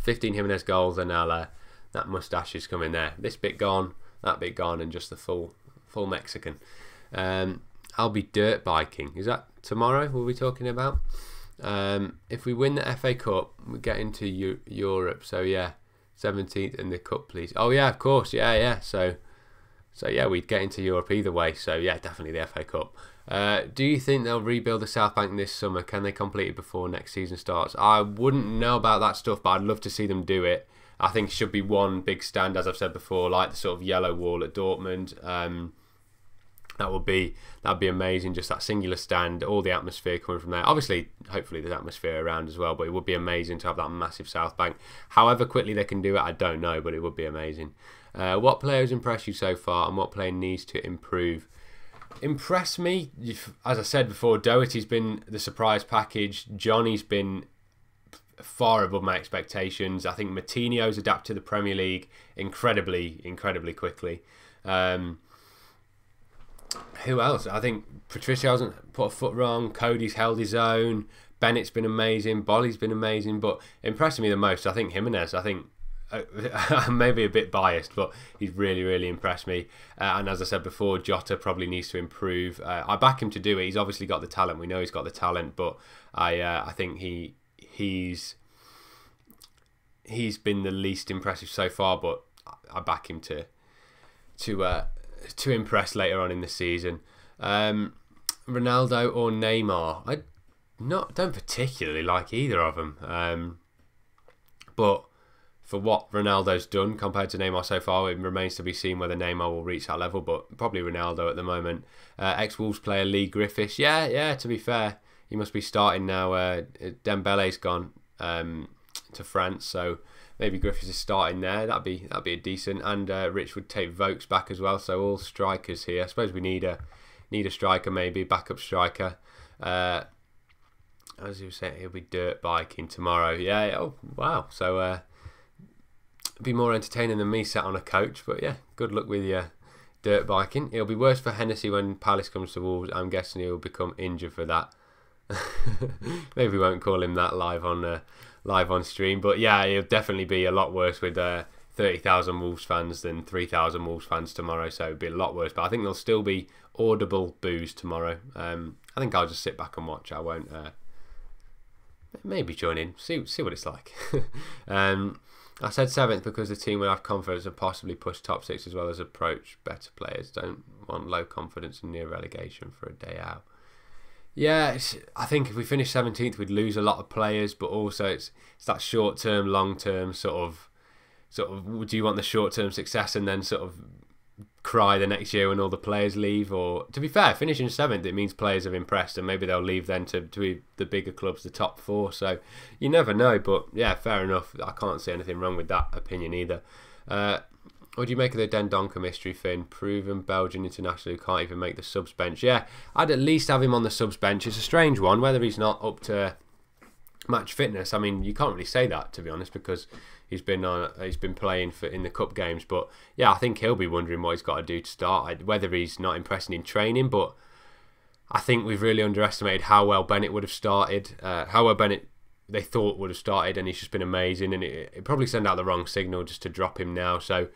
15 Jimenez goals, and that mustache is coming there. This bit gone, that bit gone, and just the full Mexican. I'll be dirt biking. Is that tomorrow? We'll be talking about. If we win the FA Cup, we get into Europe. So yeah, 17th in the Cup, please. Oh yeah, of course. Yeah. So yeah, we'd get into Europe either way. So yeah, definitely the FA Cup. Do you think they'll rebuild the South Bank this summer? Can they complete it before next season starts? I wouldn't know about that stuff, but I'd love to see them do it. I think it should be one big stand, as I've said before, like the sort of yellow wall at Dortmund. That'd be amazing. Just that singular stand, all the atmosphere coming from there. Obviously, hopefully there's atmosphere around as well, but it would be amazing to have that massive South Bank. However quickly they can do it, I don't know, but it would be amazing. What players impressed you so far, and what player needs to improve? Impress me, as I said before, Doherty's been the surprise package. Johnny's been far above my expectations. I think Moutinho's adapted to the Premier League incredibly quickly. Who else? I think Patricio hasn't put a foot wrong. Cody's held his own. Bennett's been amazing. Bolly's been amazing. But impressing me the most, I think Jimenez. I think I'm maybe a bit biased, but he's really impressed me. And as I said before, Jota probably needs to improve. I back him to do it. He's obviously got the talent. We know he's got the talent, but I think he's been the least impressive so far. But I back him to impress later on in the season. Ronaldo or Neymar? I don't particularly like either of them. But for what Ronaldo's done compared to Neymar so far, it remains to be seen whether Neymar will reach that level, but probably Ronaldo at the moment. Ex-Wolves player Lee Griffiths. Yeah, to be fair, he must be starting now. Dembele's gone to France, so maybe Griffiths is starting there. That'd be a decent. And Rich would take Vokes back as well. So all strikers here. I suppose we need a striker, maybe backup striker. As you were saying, he'll be dirt biking tomorrow. Yeah. Oh wow. So be more entertaining than me sat on a coach. But yeah, good luck with your dirt biking. It'll be worse for Hennessy when Palace comes to Wolves. I'm guessing he'll become injured for that. Maybe we won't call him that live on stream, but yeah, it'll definitely be a lot worse with 30,000 Wolves fans than 3,000 Wolves fans tomorrow, so it'd be a lot worse. But I think there'll still be audible boos tomorrow. I think I'll just sit back and watch. I won't. Maybe join in, see what it's like. I said 7th because the team will have confidence and possibly push top 6 as well as approach better players. Don't want low confidence and near relegation for a day out. Yeah, I think if we finish 17th, we'd lose a lot of players, but also it's that short term, long term sort of. Do you want the short term success and then sort of cry the next year when all the players leave? Or to be fair, finishing 7th, it means players have impressed and maybe they'll leave then to the bigger clubs, the top 4. So you never know, but yeah, fair enough. I can't see anything wrong with that opinion either. What do you make of the Dendoncker mystery, Finn? Proven Belgian international who can't even make the subs bench. Yeah, I'd at least have him on the subs bench. It's a strange one, whether he's not up to match fitness. I mean, you can't really say that, to be honest, because he's been playing in the cup games. But yeah, I think he'll be wondering what he's got to do to start. Whether he's not impressing in training, but I think we've really underestimated how well Bennett would have started. How well Bennett they thought would have started, and he's just been amazing. And it probably sent out the wrong signal just to drop him now. So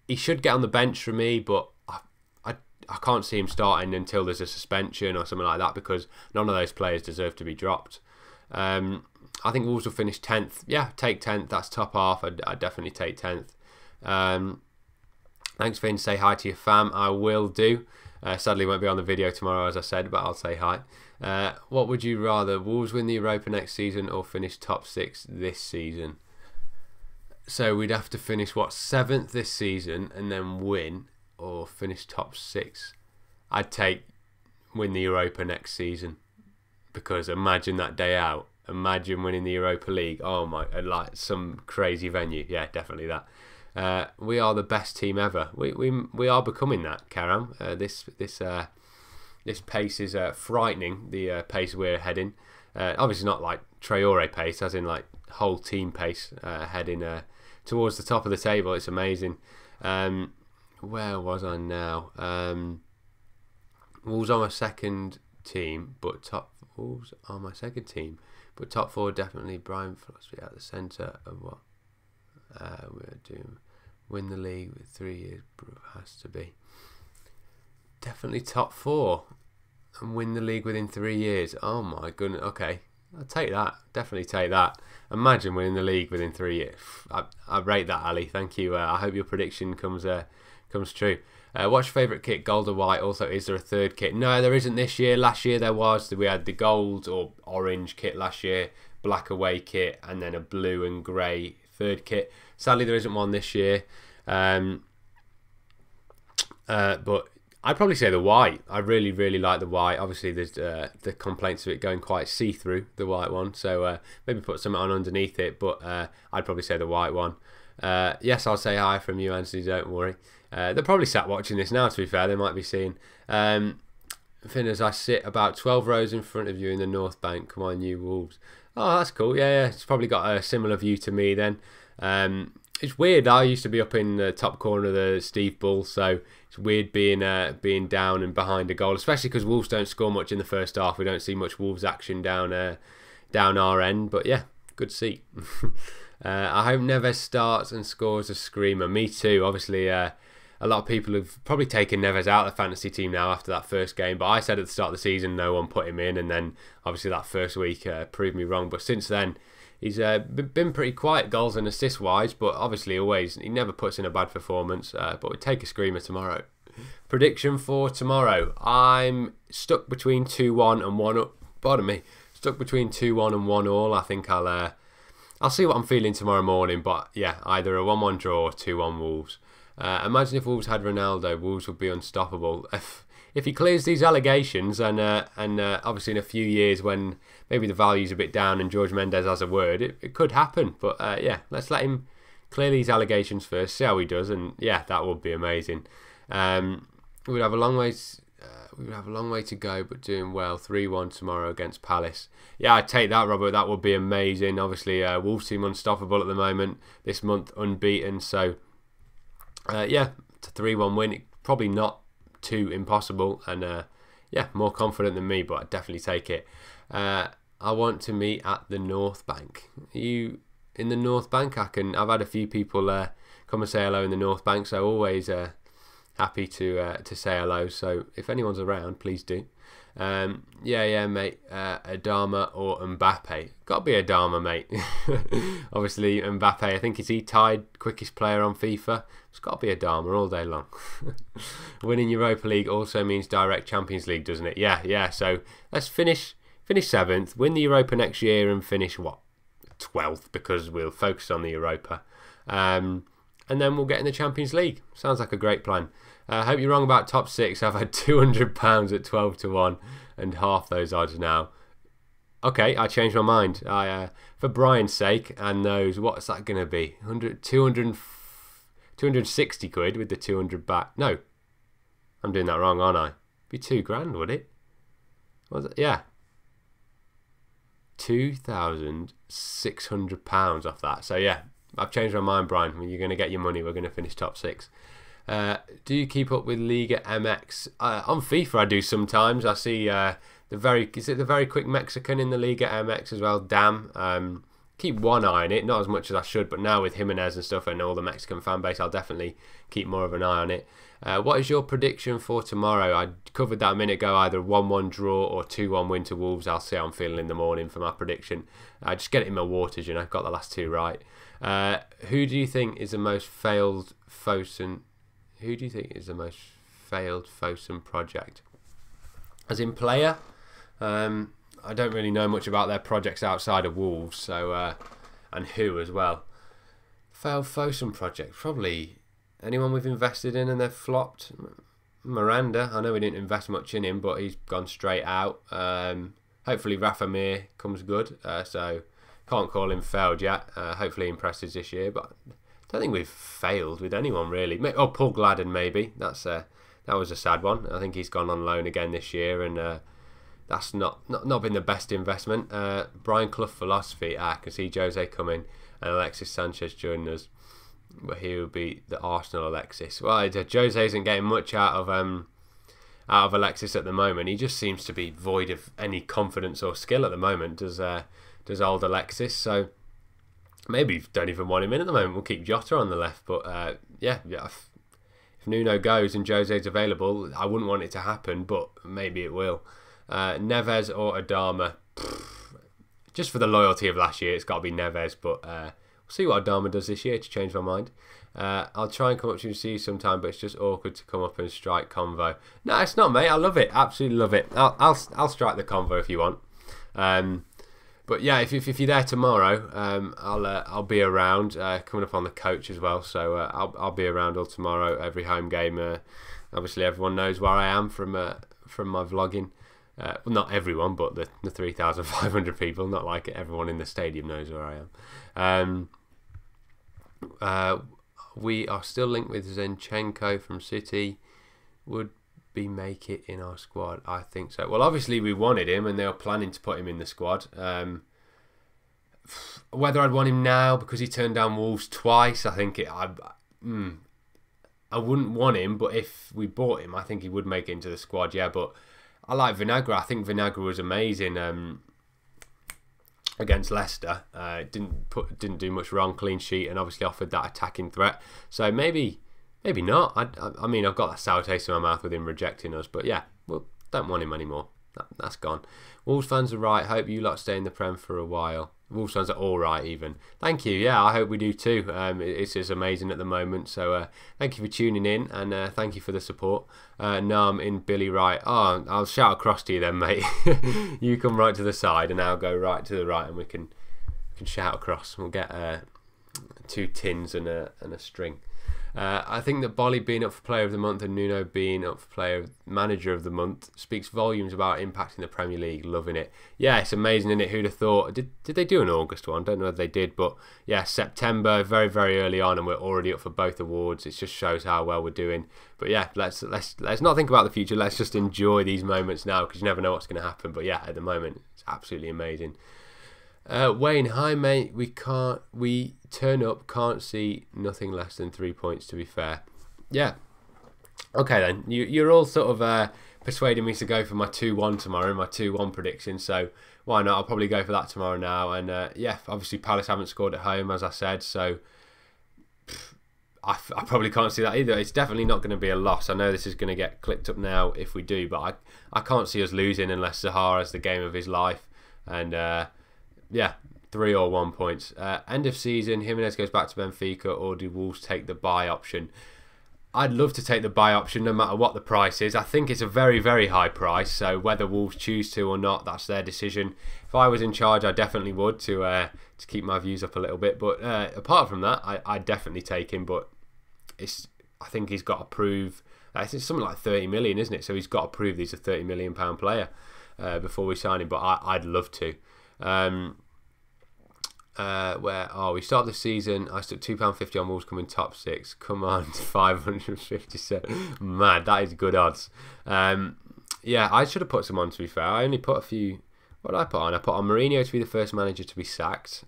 he should get on the bench for me, but I can't see him starting until there's a suspension or something like that, because none of those players deserve to be dropped. I think Wolves will finish 10th. Yeah, take 10th. That's top half. I'd definitely take 10th. Thanks, Finn. Say hi to your fam. I will do. Sadly, won't be on the video tomorrow, as I said, but I'll say hi. What would you rather? Wolves win the Europa next season or finish top 6 this season? So we'd have to finish, what, 7th this season and then win, or finish top 6? I'd take win the Europa next season, because imagine that day out. Imagine winning the Europa League. Oh my, like some crazy venue. Yeah, definitely that. We are the best team ever. We are becoming that, Karam. This pace is frightening. The pace we're heading. Obviously not like Traore pace, as in like whole team pace, heading towards the top of the table. It's amazing. Where was I now? Wolves are my second team, but Wolves are my second team. But top 4 definitely. Brian philosophy at the centre of what we're doing. Win the league with 3 years has to be. Definitely top 4 and win the league within 3 years. Oh my goodness. Okay, I'll take that. Definitely take that. Imagine winning the league within 3 years. I rate that, Ali. Thank you. I hope your prediction comes true. What's your favourite kit, gold or white? Also, is there a third kit? No, there isn't this year. Last year there was. We had the gold or orange kit last year, black away kit, and then a blue and grey third kit. Sadly, there isn't one this year. But I'd probably say the white. I really, really like the white. Obviously, there's the complaints of it going quite see-through, the white one. So maybe put something on underneath it. But I'd probably say the white one. Yes, I'll say hi from you, Anthony. Don't worry. They're probably sat watching this now, to be fair. They might be seeing. Finerrz, I sit about 12 rows in front of you in the North Bank. Come on, you Wolves. Oh, that's cool. Yeah. It's probably got a similar view to me then. It's weird. I used to be up in the top corner of the Steve Bull, so it's weird being down and behind a goal, especially because Wolves don't score much in the first half. We don't see much Wolves action down our end. But yeah, good seat. I hope Neves starts and scores a screamer. Me too. Obviously, a lot of people have probably taken Neves out of the fantasy team now after that first game. But I said at the start of the season, no one put him in. And then, obviously, that first week proved me wrong. But since then, he's been pretty quiet goals and assist-wise. But obviously, he never puts in a bad performance. But we'll take a screamer tomorrow. Prediction for tomorrow. I'm stuck between 2-1 and 1 up. Pardon me. Stuck between 2-1 and 1-all. I think I'll see what I'm feeling tomorrow morning. But yeah, either a 1-1 draw or 2-1 Wolves. Imagine if Wolves had Ronaldo, Wolves would be unstoppable. If he clears these allegations and obviously in a few years when maybe the value's a bit down and George Mendes has a word, it could happen. But yeah, let's let him clear these allegations first, see how he does, and yeah, that would be amazing. We would have a long way. We would have a long way to go, but doing well. 3-1 tomorrow against Palace. Yeah, I'd take that, Robert. That would be amazing. Obviously, Wolves team unstoppable at the moment. This month unbeaten, so. Yeah, it's a 3-1 win. Probably not too impossible, and yeah, more confident than me, but I'd definitely take it. I want to meet at the North Bank. Are you in the North Bank? I've had a few people come and say hello in the North Bank. So always happy to say hello. So if anyone's around, please do. Yeah, mate. Adama or Mbappe? Got to be Adama, mate. Obviously, Mbappe. I think he tied quickest player on FIFA. It's got to be Adama all day long. Winning Europa League also means direct Champions League, doesn't it? Yeah. So let's finish 7th, win the Europa next year, and finish what, 12th, because we'll focus on the Europa. And then we'll get in the Champions League. Sounds like a great plan. I hope you're wrong about top 6. I've had £200 at 12 to 1 and half those odds now. Okay, I changed my mind. For Brian's sake and those, what's that going to be? 260 quid with the 200 back. No, I'm doing that wrong, aren't I? Be £2,000, would it? Was it? Yeah. £2,600 off that. So yeah, I've changed my mind, Brian. When you're going to get your money, we're going to finish top 6. Do you keep up with Liga MX? On FIFA, I do sometimes. I see the very quick Mexican in the Liga MX as well. Damn. Keep one eye on it, not as much as I should, but now with Jimenez and stuff and all the Mexican fan base, I'll definitely keep more of an eye on it. What is your prediction for tomorrow? I covered that a minute ago, either 1-1 draw or 2-1 win to Wolves. I'll see how I'm feeling in the morning for my prediction. Just get it in my waters, you know, got the last 2 right. Who do you think is the most failed Fosun? Who do you think is the most failed Fosun project? As in player? I don't really know much about their projects outside of Wolves, so and who as well. Failed Fosun project, probably anyone we've invested in and they've flopped. Miranda, I know we didn't invest much in him, but he's gone straight out. Hopefully Rafa Mir comes good, so can't call him failed yet. Hopefully he impresses this year, but I don't think we've failed with anyone really. Oh, Paul Gladden maybe. That was a sad one. I think he's gone on loan again this year, and that's not been the best investment. Brian Clough philosophy. I can see Jose coming and Alexis Sanchez joining us, but he will be the Arsenal Alexis. Well, Jose isn't getting much out of Alexis at the moment. He just seems to be void of any confidence or skill at the moment. Does old Alexis? So maybe we don't even want him in at the moment. We'll keep Jota on the left, but yeah. If Nuno goes and Jose's available, I wouldn't want it to happen, but maybe it will. Neves or Adama? Just for the loyalty of last year, it's got to be Neves, but we'll see what Adama does this year to change my mind. I'll try and come up to you and see you sometime, but it's just awkward to come up and strike convo. No, it's not, mate. I love it. Absolutely love it. I'll strike the convo if you want. But yeah, if you're there tomorrow, I'll be around, coming up on the coach as well. So I'll be around all tomorrow, every home game. Obviously, everyone knows where I am from my vlogging. Well, not everyone, but the 3,500 people. Not like everyone in the stadium knows where I am. We are still linked with Zinchenko from City. Would be make it in our squad? I think so. Well, obviously we wanted him, and they were planning to put him in the squad. Whether I'd want him now because he turned down Wolves twice, I think I wouldn't want him. But if we bought him, I think he would make it into the squad. Yeah, but I like Vinagre. I think Vinagre was amazing against Leicester. Didn't do much wrong, clean sheet, and obviously offered that attacking threat. So maybe not. I mean, I've got that sour taste in my mouth with him rejecting us, but yeah, well, don't want him anymore. That's gone. Wolves fans are right. Hope you lot stay in the Prem for a while. Wolves fans are all right, even. Thank you. Yeah, I hope we do too. It's just amazing at the moment. So thank you for tuning in, and thank you for the support. Now I'm in Billy Wright. Oh, I'll shout across to you then, mate. You come right to the side, and I'll go right to the right, and we can shout across. We'll get 2 tins and a string. I think that Bolly being up for Player of the Month and Nuno being up for Manager of the Month speaks volumes about impacting the Premier League. Loving it. Yeah, it's amazing, isn't it? Who'd have thought? Did they do an August one? Don't know if they did, but yeah, September, very very early on, and we're already up for both awards. It just shows how well we're doing. But yeah, let's not think about the future. Let's just enjoy these moments now, because you never know what's going to happen. But yeah, at the moment, it's absolutely amazing. Wayne, hi mate. We turn up, can't see nothing less than 3 points, to be fair. Yeah. Okay then. You're all sort of persuading me to go for my 2-1 tomorrow, my 2-1 prediction. So why not? I'll probably go for that tomorrow now. And yeah, obviously Palace haven't scored at home, as I said. So I probably can't see that either. It's definitely not going to be a loss. I know this is going to get clicked up now if we do, but I can't see us losing unless Zaha has the game of his life. And yeah, 3 or 1 points. End of season, Jimenez goes back to Benfica, or do Wolves take the buy option? I'd love to take the buy option no matter what the price is. I think it's a very, very high price, so whether Wolves choose to or not, that's their decision. If I was in charge, I definitely would to keep my views up a little bit. But apart from that, I'd definitely take him. But I think he's got to prove. It's something like 30 million, isn't it? So he's got to prove he's a £30 million player before we sign him. But I'd love to. Where are we? Start the season. I stuck £2.50 on Wolves coming top 6. Come on, 557. Mad, that is good odds. Yeah, I should have put some on, to be fair. I only put a few. What did I put on? I put on Mourinho to be the first manager to be sacked.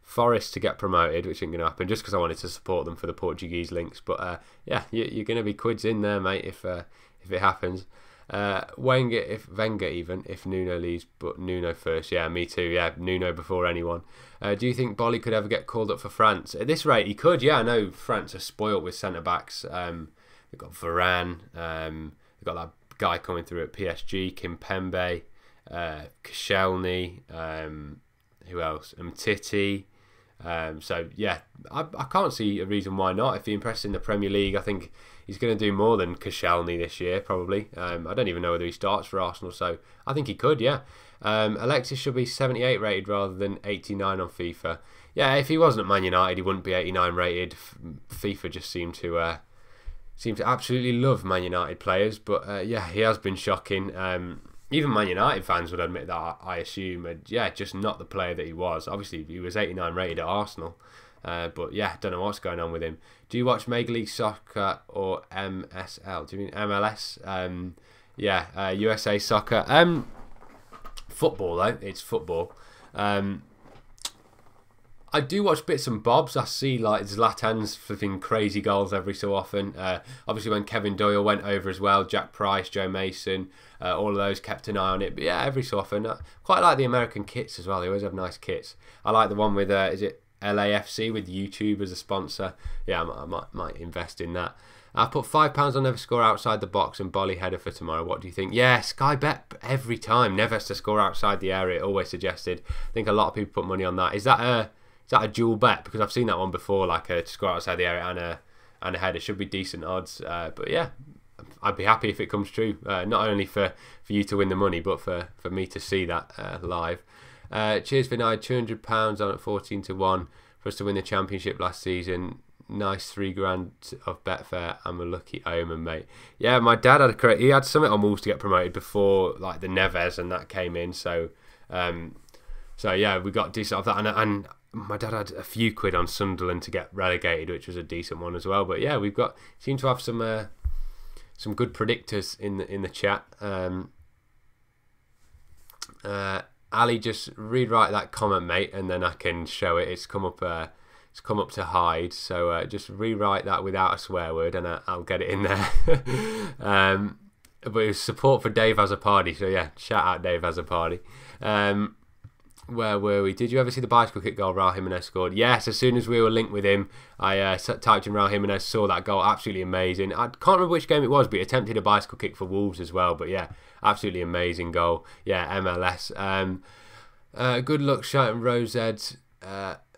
Forest to get promoted, which ain't going to happen, just because I wanted to support them for the Portuguese links. But yeah, you're going to be quids in there, mate, if it happens. Wenger, if Nuno leaves, but Nuno first. Yeah, me too. Yeah, Nuno before anyone. Do you think Bolly could ever get called up for France? At this rate, he could. Yeah, I know France are spoilt with centre backs. They've got Varane. They've got that guy coming through at PSG, Kimpembe, Koscielny. Who else? Titi. So yeah, I can't see a reason why not. If he impresses in the Premier League, I think he's going to do more than Koscielny this year, probably. I don't even know whether he starts for Arsenal, so I think he could, yeah. Alexis should be 78 rated rather than 89 on FIFA. Yeah, if he wasn't at Man United, he wouldn't be 89 rated. FIFA just seemed to absolutely love Man United players, but yeah, he has been shocking. Even Man United fans would admit that, I assume. And yeah, just not the player that he was. Obviously, he was 89 rated at Arsenal. But yeah, don't know what's going on with him. Do you watch Major League Soccer or MSL? Do you mean MLS? Yeah, USA Soccer. Football, though. It's football. I do watch bits and bobs. I see like Zlatan's flipping crazy goals every so often. Obviously when Kevin Doyle went over as well, Jack Price, Joe Mason, all of those kept an eye on it. But yeah, every so often. I quite like the American kits as well. They always have nice kits. I like the one with, is it LAFC with YouTube as a sponsor? Yeah, I might invest in that. I put £5 on Never Score outside the box and Bolly header for tomorrow. What do you think? Yeah, Sky Bet every time. Never to score outside the area. Always suggested. I think a lot of people put money on that. Is that a dual bet? Because I've seen that one before, like to score outside the area and a header. Should be decent odds. But yeah, I'd be happy if it comes true. Not only for you to win the money, but for me to see that live. Cheers, Vinay. £200 on at 14 to 1 for us to win the championship last season. Nice $3,000 of Betfair. I'm a lucky omen, mate. Yeah, my dad he had something on Wolves to get promoted before like the Neves and that came in. So yeah, we got decent off that, and my dad had a few quid on Sunderland to get relegated, which was a decent one as well. But yeah, seem to have some good predictors in the chat. Ali, just rewrite that comment, mate, and then I can show it. It's come up to hide, so just rewrite that without a swear word, and I'll get it in there. But it was support for Dave Azzopardi, so yeah, shout out Dave Azzopardi. Where were we? Did you ever see the bicycle kick goal Raul Jimenez scored? Yes, as soon as we were linked with him, I typed in Raul Jimenez, saw that goal, absolutely amazing. I can't remember which game it was, but he attempted a bicycle kick for Wolves as well. But yeah, absolutely amazing goal. Yeah, MLS. Good luck shouting Rosed,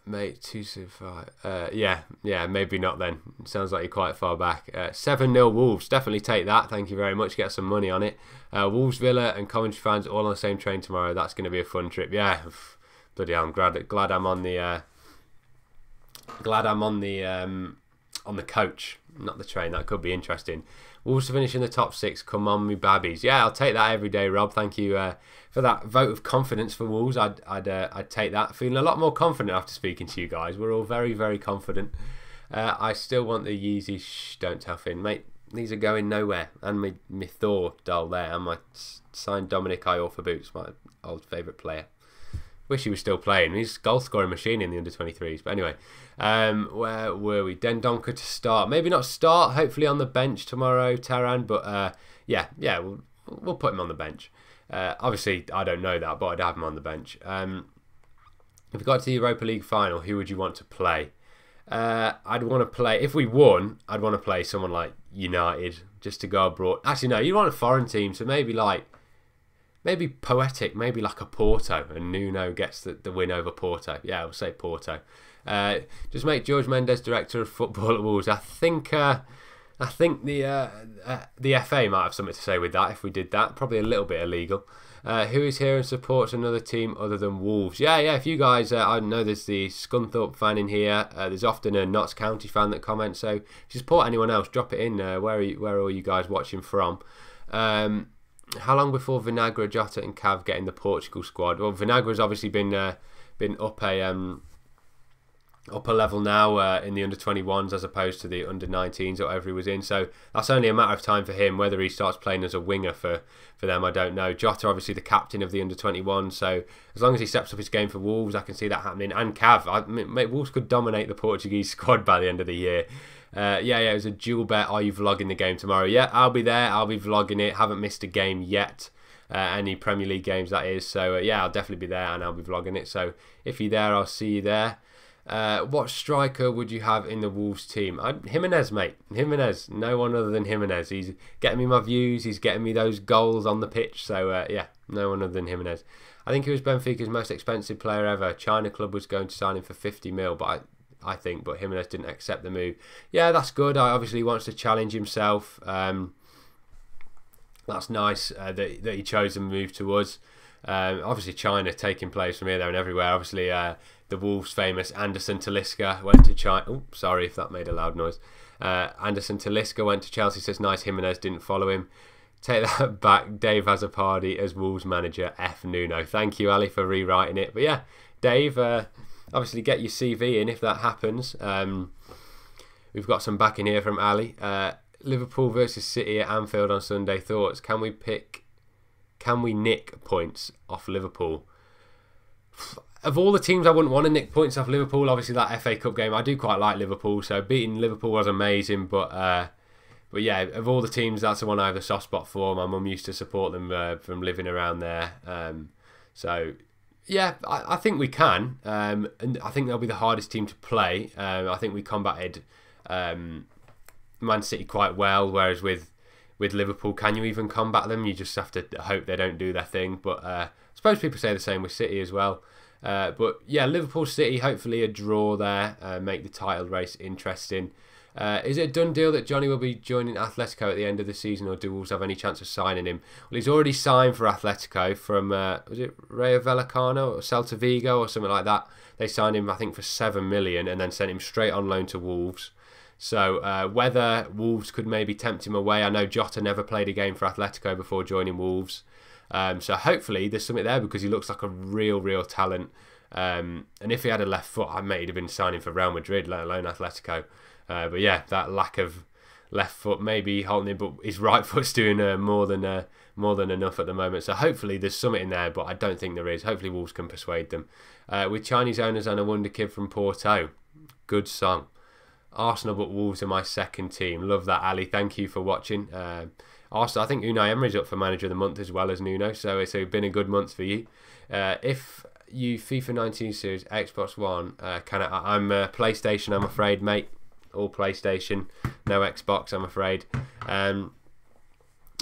mate, 2-5. Yeah, maybe not then. Sounds like you're quite far back. 7-0 Wolves, definitely take that. Thank you very much. Get some money on it. Wolves, Villa, and Coventry fans all on the same train tomorrow. That's going to be a fun trip. Yeah, bloody hell, I'm glad I'm on the on the coach, not the train. That could be interesting. Wolves to finish in the top 6. Come on, me babbies. Yeah, I'll take that every day, Rob. Thank you for that vote of confidence for Wolves. I'd take that. Feeling a lot more confident after speaking to you guys. We're all very, very confident. I still want the Yeezys. Shh, don't tell Finn, mate. These are going nowhere. And my Thor doll there, and my signed Dominic Ior for boots, my old favourite player. Wish he was still playing. He's a goal scoring machine in the under-23s. But anyway, where were we? Dendonka to start. Maybe not start. Hopefully on the bench tomorrow, Taran. But yeah, we'll put him on the bench. Obviously, I don't know that, but I'd have him on the bench. If we got to the Europa League final, who would you want to play? I'd want to play, if we won, I'd want to play someone like United just to go abroad. Actually, no, you want a foreign team, so maybe poetic, maybe like a Porto, and Nuno gets the win over Porto. Yeah, I'll say Porto. Just make George Mendes director of football at Wolves. I think the FA might have something to say with that if we did that. Probably a little bit illegal. Who is here and supports another team other than Wolves? Yeah. If you guys, I know there's the Scunthorpe fan in here. There's often a Notts County fan that comments. So if you support anyone else, drop it in. Where are all you guys watching from? How long before Vinagre, Jota, and Cav get in the Portugal squad? Well, Vinagra's obviously been up a upper level now in the under-21s as opposed to the under-19s or whatever he was in, so that's only a matter of time for him. Whether he starts playing as a winger for them, I don't know. Jota obviously the captain of the under-21, so as long as he steps up his game for Wolves, I can see that happening. And Cav, Wolves could dominate the Portuguese squad by the end of the year. It was a dual bet. Are you vlogging the game tomorrow? Yeah, I'll be there. I'll be vlogging it. Haven't missed a game yet. Any Premier League games, that is. So I'll definitely be there and I'll be vlogging it. So if you're there, I'll see you there. What striker would you have in the Wolves team? Jimenez, mate. Jimenez. No one other than Jimenez. He's getting me my views. He's getting me those goals on the pitch. So no one other than Jimenez. I think he was Benfica's most expensive player ever. China club was going to sign him for 50 mil, but I think Jimenez didn't accept the move. Yeah, that's good. Obviously he wants to challenge himself. That's nice that he chose to move to us. Obviously China taking players from here, there and everywhere. Obviously the Wolves famous Anderson Talisca went to China. Oh, sorry if that made a loud noise. Anderson Talisca went to Chelsea, says nice. Jimenez didn't follow him. Take that back. Dave has a party as Wolves manager. F Nuno. Thank you, Ali, for rewriting it. But yeah, Dave, obviously get your CV in if that happens. We've got some back in here from Ali. Liverpool versus City at Anfield on Sunday. Thoughts? Can we nick points off Liverpool? Of all the teams, I wouldn't want to nick points off Liverpool. Obviously, that FA Cup game, I do quite like Liverpool, so beating Liverpool was amazing. But yeah, of all the teams, that's the one I have a soft spot for. My mum used to support them from living around there. So yeah, I think we can, and I think they'll be the hardest team to play. I think we combated Man City quite well, whereas with Liverpool, can you even combat them? You just have to hope they don't do their thing. But I suppose people say the same with City as well. But yeah, Liverpool City, hopefully a draw there, make the title race interesting. Is it a done deal that Johnny will be joining Atletico at the end of the season, or do Wolves have any chance of signing him? Well, he's already signed for Atletico from, was it Rayo Vallecano or Celta Vigo or something like that? They signed him, I think, for 7 million and then sent him straight on loan to Wolves. So whether Wolves could maybe tempt him away. I know Jota never played a game for Atletico before joining Wolves. So hopefully there's something there, because he looks like a real talent. And if he had a left foot, I may have been signing for Real Madrid, let alone Atletico. But yeah, that lack of left foot maybe holding him, but his right foot's doing more than enough at the moment. So hopefully there's something in there, but I don't think there is. Hopefully Wolves can persuade them. With Chinese owners and a wonder kid from Porto. Good song. Arsenal but Wolves are my second team. Love that, Ali. Thank you for watching. Arsenal, I think Unai Emery's up for manager of the month as well as Nuno, so it's been a good month for you. If you FIFA 19 series, Xbox One, I'm PlayStation, I'm afraid, mate. All PlayStation, no Xbox, I'm afraid.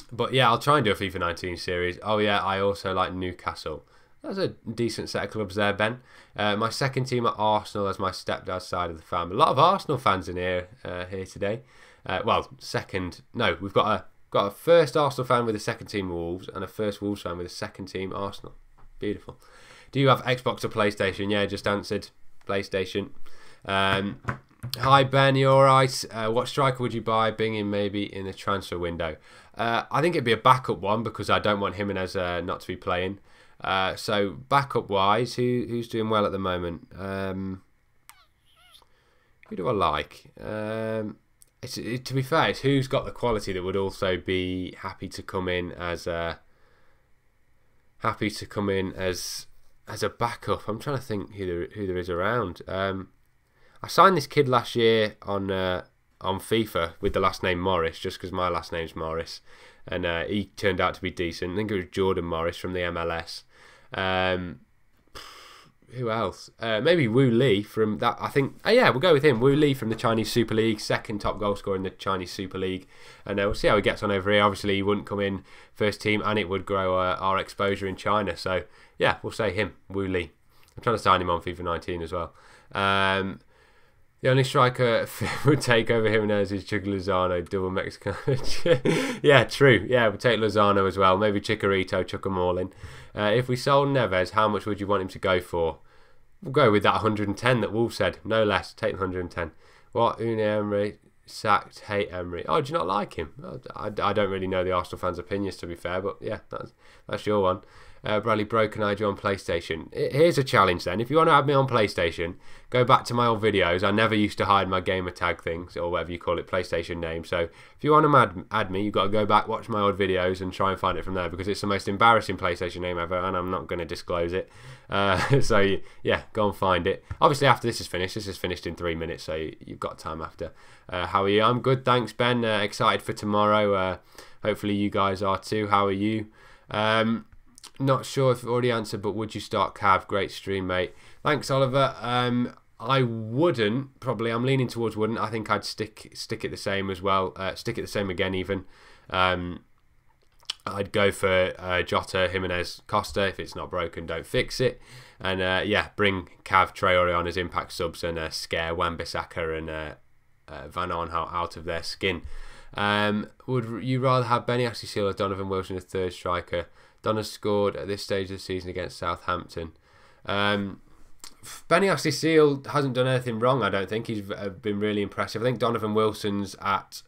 But yeah, I'll try and do a FIFA 19 series. Oh yeah, I also like Newcastle. That's a decent set of clubs there, Ben. My second team at Arsenal as my stepdad's side of the family. A lot of Arsenal fans in here today. Well, second. No, we've got a first Arsenal fan with a second team Wolves and a first Wolves fan with a second team Arsenal. Beautiful. Do you have Xbox or PlayStation? Yeah, just answered PlayStation. Hi Ben, you alright? What striker would you buy, Bingham maybe in the transfer window? I think it'd be a backup one, because I don't want Jimenez not to be playing. So backup wise, who's doing well at the moment? Who do I like? To be fair, it's who's got the quality that would also be happy to come in as a backup. I'm trying to think who there is around. I signed this kid last year on FIFA with the last name Morris, just because my last name's Morris, and he turned out to be decent. I think it was Jordan Morris from the MLS. who else? Maybe Wu Li from that. I think. Yeah, we'll go with him. Wu Li from the Chinese Super League, second top goal scorer in the Chinese Super League, and we'll see how he gets on over here. Obviously, he wouldn't come in first team, and it would grow our exposure in China. So yeah, we'll say him, Wu Li. I'm trying to sign him on FIFA 19 as well. The only striker would take over Jimenez is Chuck Lozano, double Mexican. Yeah, true. Yeah, we'll take Lozano as well. Maybe Chicharito, chuck them all in. If we sold Neves, how much would you want him to go for? We'll go with that 110 that Wolves said. No less. Take the 110. What? Unai Emery sacked. Hate Emery. Oh, do you not like him? I don't really know the Arsenal fans' opinions, to be fair, but yeah, that's your one. Bradley Broken Eye on PlayStation. Here's a challenge then. If you want to add me on PlayStation, go back to my old videos. I never used to hide my gamer tag things, or whatever you call it, PlayStation name. So if you want to add me, you've got to go back, watch my old videos and try and find it from there, because it's the most embarrassing PlayStation name ever, and I'm not going to disclose it. So yeah, go and find it. Obviously after this is finished in 3 minutes, so you've got time after. How are you? I'm good, thanks Ben. Excited for tomorrow. Hopefully you guys are too. How are you? Not sure if I've already answered, but would you start Cav? Great stream, mate. Thanks, Oliver. I wouldn't, probably. I'm leaning towards wouldn't. I think I'd stick it the same as well. Stick it the same again, even. I'd go for Jota, Jimenez, Costa. If it's not broken, don't fix it. And yeah, bring Cav, Traore on as impact subs and scare Wan-Bissaka and Van Arn out of their skin. Would you rather have Benny Ashley-Seal or Donovan Wilson as third striker? Donna scored at this stage of the season against Southampton. Benny Ashley-Seal hasn't done anything wrong, I don't think. He's been really impressive. I think Donovan Wilson's at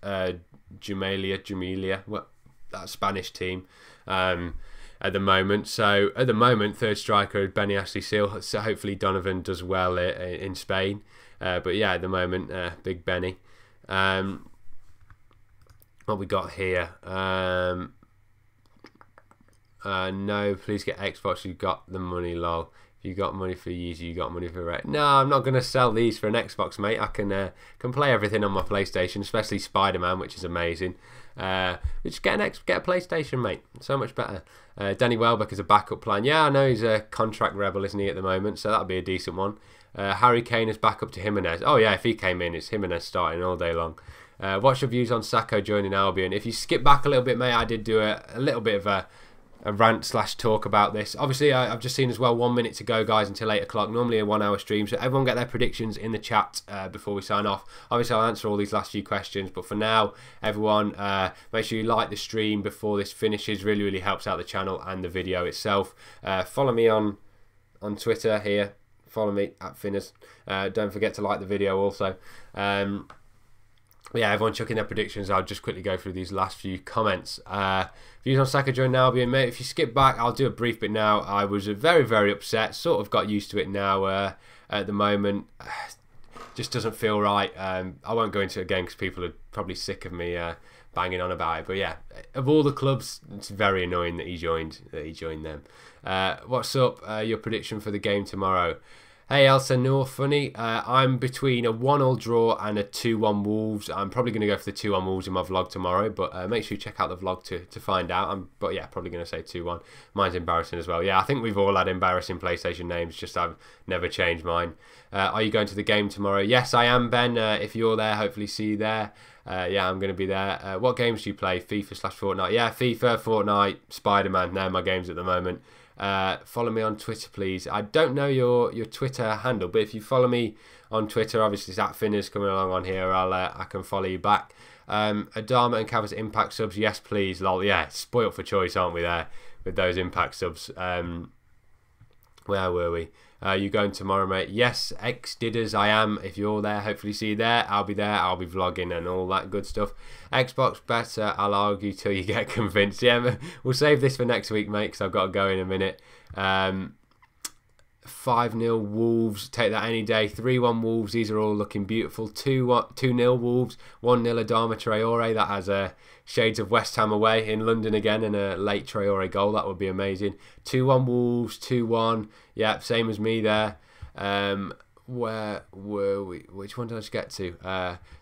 Jumelia, well, that Spanish team at the moment. So at the moment, third striker is Benny Ashley-Seal. So hopefully Donovan does well in Spain. But yeah, at the moment, Big Benny. What we got here? No, please get Xbox. You got the money, lol. If you got money for Yeezy, you got money for Red. No, I'm not going to sell these for an Xbox, mate. I can play everything on my PlayStation, especially Spider-Man, which is amazing. Just get a PlayStation, mate. So much better. Danny Welbeck is a backup plan. Yeah, I know he's a contract rebel, isn't he, at the moment? So that'll be a decent one. Harry Kane is back up to Jimenez. Oh yeah, if he came in, it's Jimenez starting all day long. What's your views on Sacco joining Albion? If you skip back a little bit, mate, I did do a little bit of a rant / talk about this. Obviously, I've just seen as well 1 minute to go, guys, until 8 o'clock. Normally a 1 hour stream, so everyone get their predictions in the chat before we sign off. Obviously, I'll answer all these last few questions, but for now, everyone, make sure you like the stream before this finishes. Really, really helps out the channel and the video itself. Follow me on Twitter here. Follow me at Finerrz. Don't forget to like the video also. Yeah, everyone chucking their predictions. I'll just quickly go through these last few comments. Views on Saka joining Albion, mate. If you skip back, I'll do a brief bit now. I was very, very upset. Sort of got used to it now. At the moment, just doesn't feel right. I won't go into it again because people are probably sick of me banging on about it. But yeah, of all the clubs, it's very annoying that he joined them. What's up? Your prediction for the game tomorrow? Hey Elsa Noor, funny. I'm between a 1-1 draw and a 2-1 Wolves. I'm probably going to go for the 2-1 Wolves in my vlog tomorrow, but make sure you check out the vlog to find out. But yeah, probably going to say 2-1. Mine's embarrassing as well. Yeah, I think we've all had embarrassing PlayStation names, just I've never changed mine. Are you going to the game tomorrow? Yes, I am, Ben. If you're there, hopefully see you there. Yeah, I'm going to be there. What games do you play? FIFA / Fortnite? Yeah, FIFA, Fortnite, Spider-Man. They're my games at the moment. Follow me on Twitter, please. I don't know your Twitter handle, but if you follow me on Twitter, obviously it's at Finerrz coming along on here. I can follow you back. Adama and Cavas impact subs, yes please. Lol, yeah, spoilt for choice, aren't we there with those impact subs? Where were we? You going tomorrow, mate? Yes, Didders, I am. If you're there, hopefully see you there. I'll be there. I'll be vlogging and all that good stuff. Xbox better, I'll argue till you get convinced. Yeah, we'll save this for next week, mate, because I've got to go in a minute. 5-0 Wolves, take that any day. 3-1 Wolves, these are all looking beautiful. 2-0 Wolves, 1-0 Adama Traore. That has shades of West Ham away in London again, and a late Traore goal. That would be amazing. 2-1 Wolves, 2-1. Yeah, same as me there. where were we? Which one did I just get to?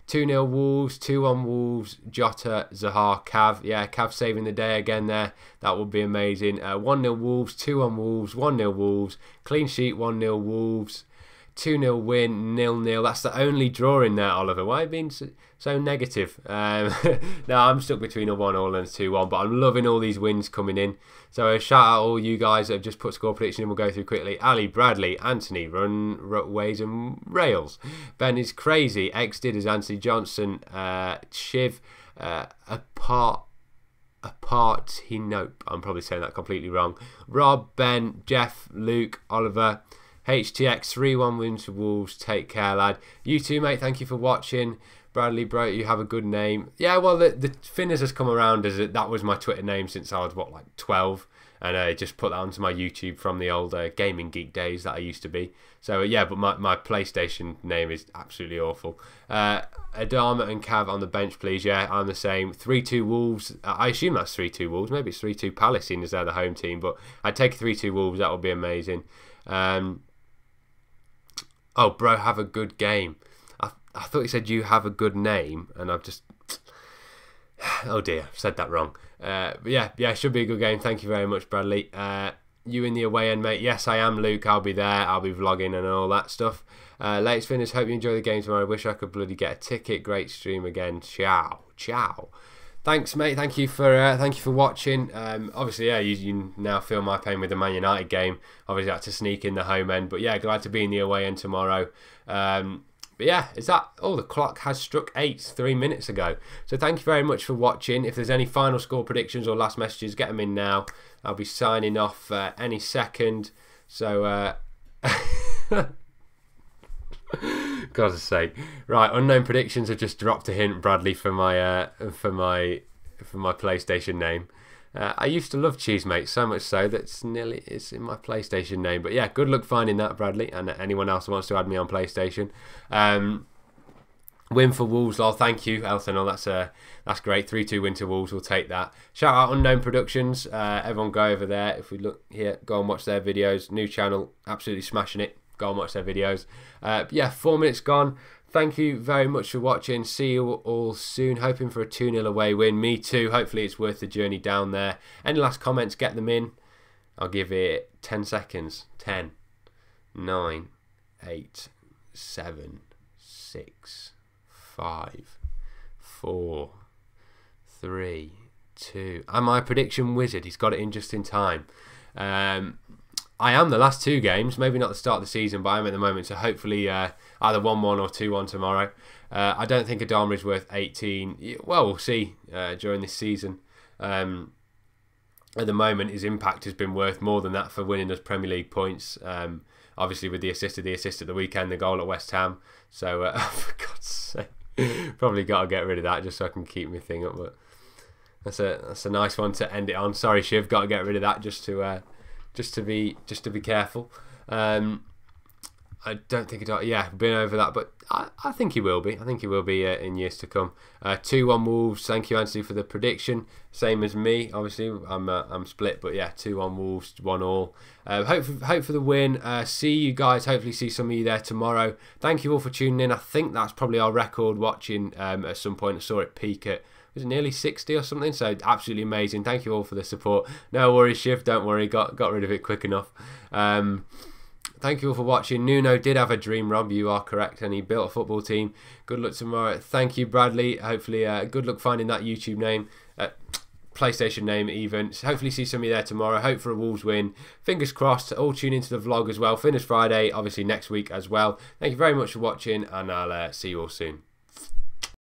2-0 Wolves, 2-1 Wolves, Jota, Zaha, Cav. Yeah, Cav saving the day again there. That would be amazing. 1-0 Wolves, 2-1 Wolves, 1-0 Wolves, clean sheet, 1-0 Wolves, 2-0 win, 0-0. That's the only draw in there, Oliver. Why have you been so negative? No, I'm stuck between a 1-1 and a 2-1, but I'm loving all these wins coming in. So shout out all you guys that have just put score prediction in. We'll go through quickly. Ali, Bradley, Anthony, Ways and Rails. Ben is crazy. X did as Anthony Johnson. Shiv, nope. I'm probably saying that completely wrong. Rob, Ben, Jeff, Luke, Oliver. HTX 3-1 wins for Wolves. Take care, lad. You too, mate. Thank you for watching. Bradley, bro, you have a good name. Yeah, well, the Finerrz has come around as that was my Twitter name since I was, what, like 12? And I just put that onto my YouTube from the old gaming geek days that I used to be. So, yeah, but my PlayStation name is absolutely awful. Adama and Cav on the bench, please. Yeah, I'm the same. 3-2 Wolves. I assume that's 3-2 Wolves. Maybe it's 3-2 Palace, seeing as they're the home team. But I'd take 3-2 Wolves. That would be amazing. Oh, bro, have a good game. I thought you said you have a good name, and I've just... Oh dear, I've said that wrong. But yeah, should be a good game. Thank you very much, Bradley. You in the away end, mate? Yes, I am, Luke. I'll be there. I'll be vlogging and all that stuff. Latest Finerrz, hope you enjoy the game tomorrow. I wish I could bloody get a ticket. Great stream again. Ciao. Thanks, mate. Thank you for watching. Obviously, yeah, you now feel my pain with the Man United game. Obviously, I had to sneak in the home end, but yeah, glad to be in the away end tomorrow. But yeah, is that... Oh, the clock has struck 8 3 minutes ago. So thank you very much for watching. If there's any final score predictions or last messages, get them in now. I'll be signing off any second. So, God's sake. Right, unknown predictions have just dropped a hint, Bradley, for my PlayStation name. I used to love Cheese Mate, so much so that it's in my PlayStation name. But yeah, good luck finding that, Bradley, and anyone else who wants to add me on PlayStation. Win for Wolves, lol. Thank you, Elton. That's great. 3-2 win to Wolves. We'll take that. Shout out Unknown Productions. Everyone go over there. If we look here, go and watch their videos. New channel, absolutely smashing it. Go and watch their videos. Yeah, 4 minutes gone. Thank you very much for watching. See you all soon. Hoping for a 2-0 away win. Me too. Hopefully it's worth the journey down there. Any last comments, get them in. I'll give it 10 seconds. 10, 9, 8, 7, 6, 5, 4, 3, 2. Am I a prediction wizard? He's got it in just in time. I am the last 2 games, maybe not the start of the season, but I am at the moment, so hopefully either 1-1 or 2-1 tomorrow. I don't think Adama is worth 18. Well, we'll see during this season. At the moment, his impact has been worth more than that for winning us Premier League points. Obviously, with the assist at the weekend, the goal at West Ham. So, for God's sake, probably got to get rid of that just so I can keep my thing up. But that's a nice one to end it on. Sorry, Shiv, got to get rid of that just to be careful. I don't think it. Yeah, been over that, but I think he will be. I think he will be in years to come. 2-1 Wolves. Thank you, Anthony, for the prediction. Same as me. Obviously, I'm split, but yeah, 2-1 Wolves, 1-1. Hope for the win. See you guys. Hopefully, see some of you there tomorrow. Thank you all for tuning in. I think that's probably our record watching. At some point, I saw it peak at, was it nearly 60 or something? So absolutely amazing. Thank you all for the support. No worries, Shiv. Don't worry. Got rid of it quick enough. Thank you all for watching. Nuno did have a dream, Rob. You are correct. And he built a football team. Good luck tomorrow. Thank you, Bradley. Hopefully, good luck finding that YouTube name. PlayStation name even. So hopefully see some of you there tomorrow. Hope for a Wolves win. Fingers crossed. All tune into the vlog as well. Finerrz Friday, obviously next week as well. Thank you very much for watching. And I'll see you all soon.